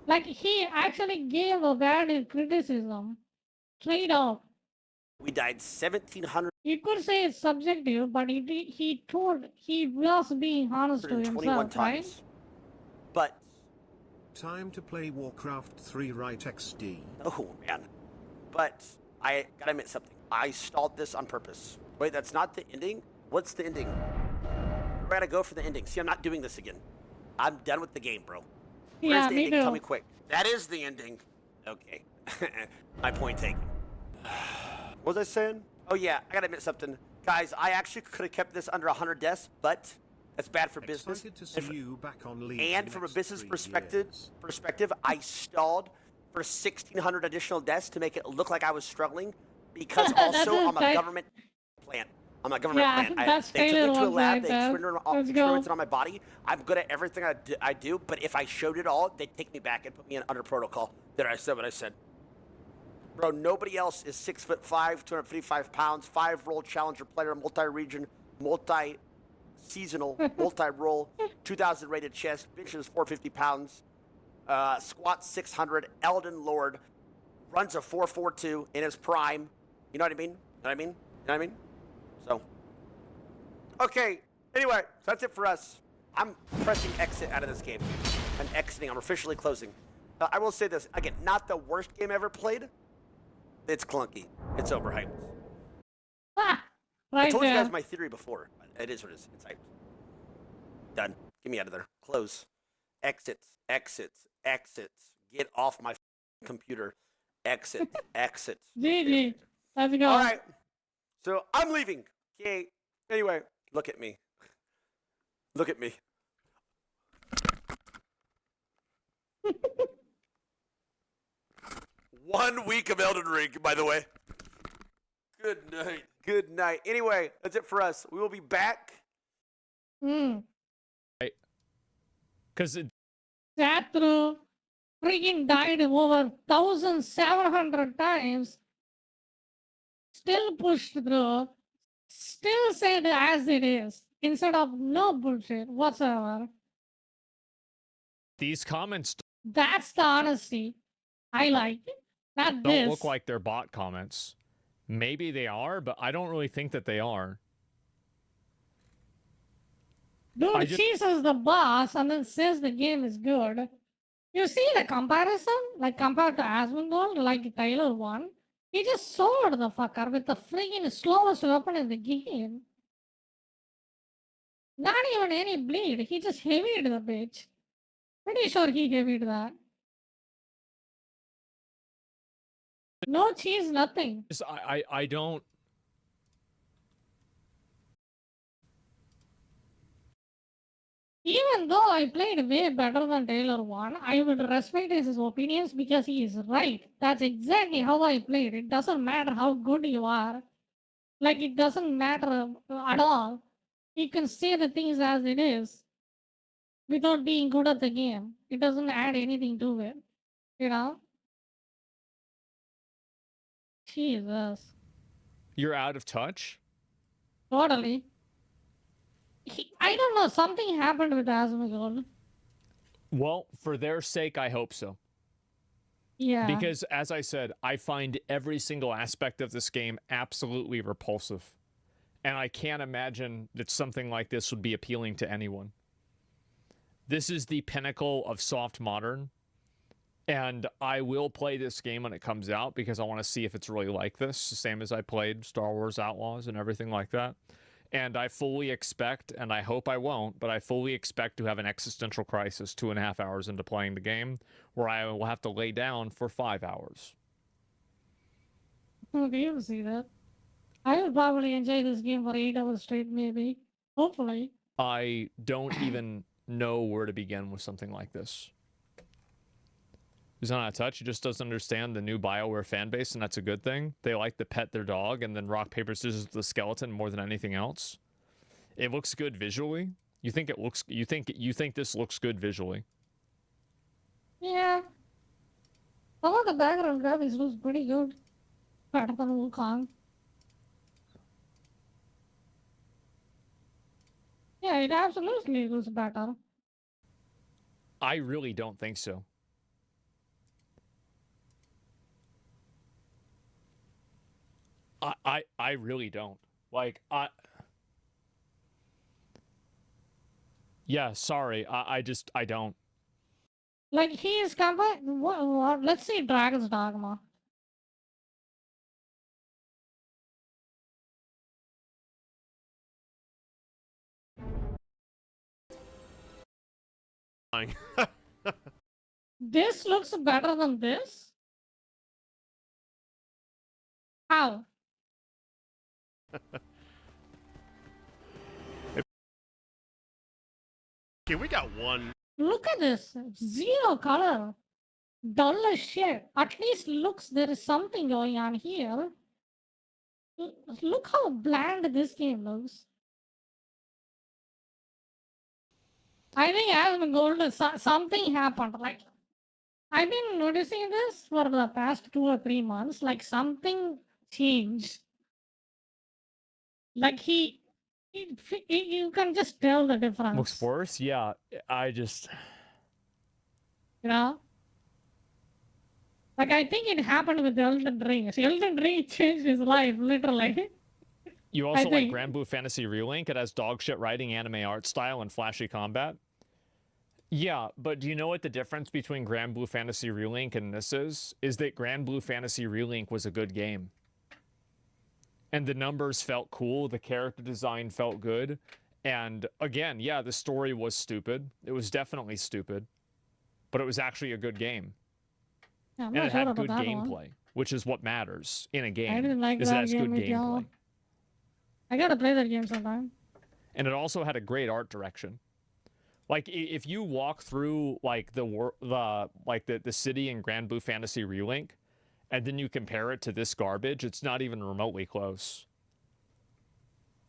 Like, he actually gave a valid criticism. Straight up. We died 1,700. You could say it's subjective, but he was being honest to himself, right? Times. But time to play Warcraft 3 right XD. Oh man. But I gotta admit something. I stalled this on purpose. Wait, that's not the ending? What's the ending? We gotta go for the ending. See, I'm not doing this again. I'm done with the game, bro. Where's Yeah, the me ending? too. Tell me quick. That is the ending. Okay. My point taken. What was I saying? Oh yeah, I gotta admit something. Guys, I actually could have kept this under 100 deaths, but that's bad for business. Excited to see you back on leave And in from a next business 3 perspective, I stalled for 1,600 additional deaths to make it look like I was struggling, because also I'm a government plant. I'm a government plant. They took me to a lab. They experimented on my body. I'm good at everything I do, but if I showed it all, they'd take me back and put me in under protocol. There, I said what I said. Bro, nobody else is 6'5", 255 pounds, 5-role challenger player, multi-region, multi-seasonal, multi-role, 2,000 rated chest, benches 450 pounds, squats 600, Elden Lord, runs a 442 in his prime. You know what I mean? So, okay. Anyway, so that's it for us. I'm pressing exit out of this game. I'm exiting. I'm officially closing. I will say this again: not the worst game ever played. It's clunky. It's overhyped. Right I told you there. guys my theory before. It is what it is. It's hyped. Done. Get me out of there. Close. Exits. Get off my computer. Exit. GG. Let's go. All right. So I'm leaving. Okay. Anyway, look at me. Look at me. One week of Elden Ring, by the way. Good night. Anyway, that's it for us. We will be back. Right. Because Sat through, freaking died over 1,700 times. Still pushed through. Still said as it is. Instead of no bullshit whatsoever. these comments That's the honesty. I like it. Not don't this. look like they're bot comments. Maybe they are, but I don't really think that they are. Dude, she says the boss and then says the game is good. You see the comparison? Like compared to Asmongold, like Tyler 1? He just sold the fucker with the freaking slowest weapon in the game. Not even any bleed. He just heavied the bitch. Pretty sure he heavied that. No cheese, nothing. I don't. Even though I played way better than Taylor 1, I would respect his opinions because he is right. That's exactly how I played. It doesn't matter how good you are. Like, it doesn't matter at all. You can say the things as it is without being good at the game. It doesn't add anything to it. You know? Jesus. You're out of touch? Totally. I don't know, something happened with Asmongold. Well, for their sake, I hope so. Yeah. Because, as I said, I find every single aspect of this game absolutely repulsive. And I can't imagine that something like this would be appealing to anyone. This is the pinnacle of soft modern. And I will play this game when it comes out because I want to see if it's really like this, same as I played Star Wars Outlaws and everything like that. And I fully expect, and I hope I won't, but I fully expect to have an existential crisis 2.5 hours into playing the game where I will have to lay down for 5 hours. Okay, you'll see that. I will probably enjoy this game for 8 hours straight, maybe. Hopefully. I don't even know where to begin with something like this. He's not a touch. He just doesn't understand the new BioWare fan base, and that's a good thing. They like to pet their dog and then rock, paper, scissors the skeleton more than anything else. It looks good visually. You think it looks? You think this looks good visually? Yeah. Some of the background graphics looks pretty good. Better than Wukong. Yeah, it absolutely looks better. I really don't think so. I really don't. Like, yeah, sorry. I don't. Like, he is what? Let's see Dragon's Dogma. This looks better than this? How? Okay, we got one. Look at this. Zero color. Dull as shit. At least looks there is something going on here. Look how bland this game looks. I think Asmongold, something happened. Like, I've been noticing this for the past 2 or 3 months. Like, something changed. Like, you can just tell the difference. Looks worse? Yeah, I just... You know? Like, I think it happened with Elden Ring. Elden Ring changed his life, literally. You also like Grand Blue Fantasy Relink? It has dog shit writing, anime art style, and flashy combat. Yeah, but do you know what the difference between Grand Blue Fantasy Relink and this is? Is that Grand Blue Fantasy Relink was a good game. And the numbers felt cool, the character design felt good. And again, yeah, the story was stupid. It was definitely stupid. But it was actually a good game. Yeah, and it had good gameplay, which is what matters in a game. I didn't like is that it has game good with y'all. gameplay. I gotta play that game sometime. And it also had a great art direction. Like if you walk through like the city in Grand Blue Fantasy Relink, and then you compare it to this garbage, it's not even remotely close.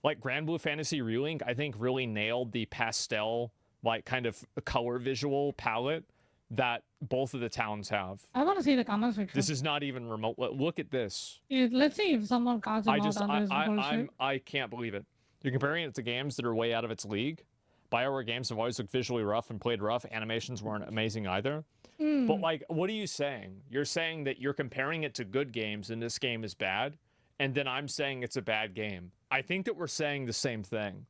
Like Grand Blue Fantasy Relink, I think really nailed the pastel, like kind of color visual palette that both of the towns have. I want to see the comment section. This is not even remote. Look at this. Let's see if someone calls him out on this bullshit. I can't believe it. You're comparing it to games that are way out of its league. BioWare games have always looked visually rough and played rough. Animations weren't amazing either. But like, what are you saying? You're saying that you're comparing it to good games and this game is bad, and then I'm saying it's a bad game. I think that we're saying the same thing.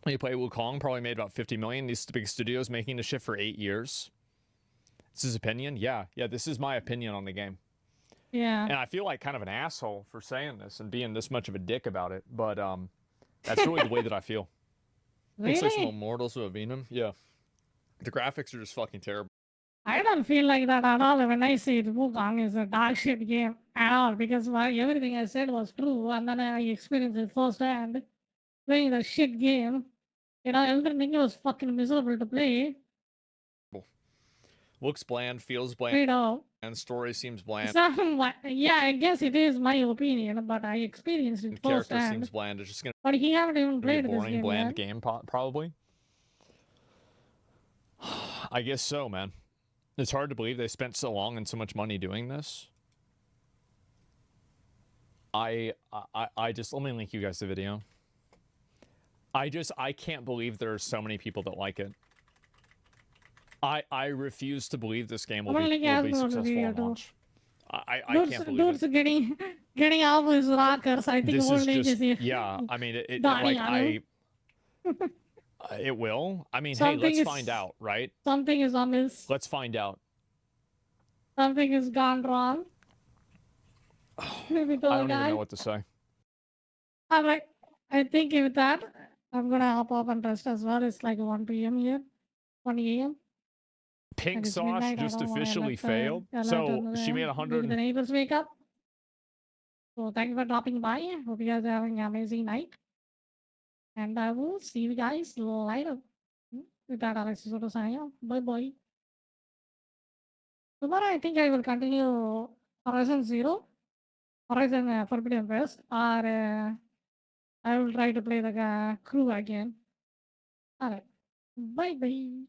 You play Wukong, probably made about 50 million. These big studios making the shit for 8 years. This is his opinion? Yeah, this is my opinion on the game. Yeah. And I feel like kind of an asshole for saying this and being this much of a dick about it, but that's really the way that I feel. Really? Looks like some Immortals who have been them. Yeah. The graphics are just fucking terrible. I don't feel like that at all when I say Wukong is a dog shit game at all, because everything I said was true, and then I experienced it firsthand playing the shit game. You know, everything was fucking miserable to play. Looks bland, feels bland, and story seems bland. Yeah, I guess it is my opinion, but I experienced it firsthand. Character seems bland. It's just gonna. But he haven't even played be a boring, this game bland yet. game, probably. I guess so, man. It's hard to believe they spent so long and so much money doing this. I just let me link you guys the video. I can't believe there are so many people that like it. I refuse to believe this game will be successful on launch. I Dude's, can't believe it. getting off his rockers. I think This old is age just is yeah. I mean, dawning like on him. it will. I mean, hey, Something let's is- find out, right? Something is amiss. Let's find out. Something has gone wrong. Maybe the I don't guy. even know what to say. All right. I think with that, I'm gonna hop off and rest as well. It's like 1 p.m. here, 1 a.m. Pink And it's Sauce midnight. I just don't wanna officially let failed. So she made make 100. the neighbors wake up. So thank you for dropping by. Hope you guys are having an amazing night. And I will see you guys later. With that, Alex is going to sign off. Bye bye. Tomorrow, I think I will continue Horizon Zero, Horizon Forbidden West, or I will try to play the crew again. Alright. Bye bye.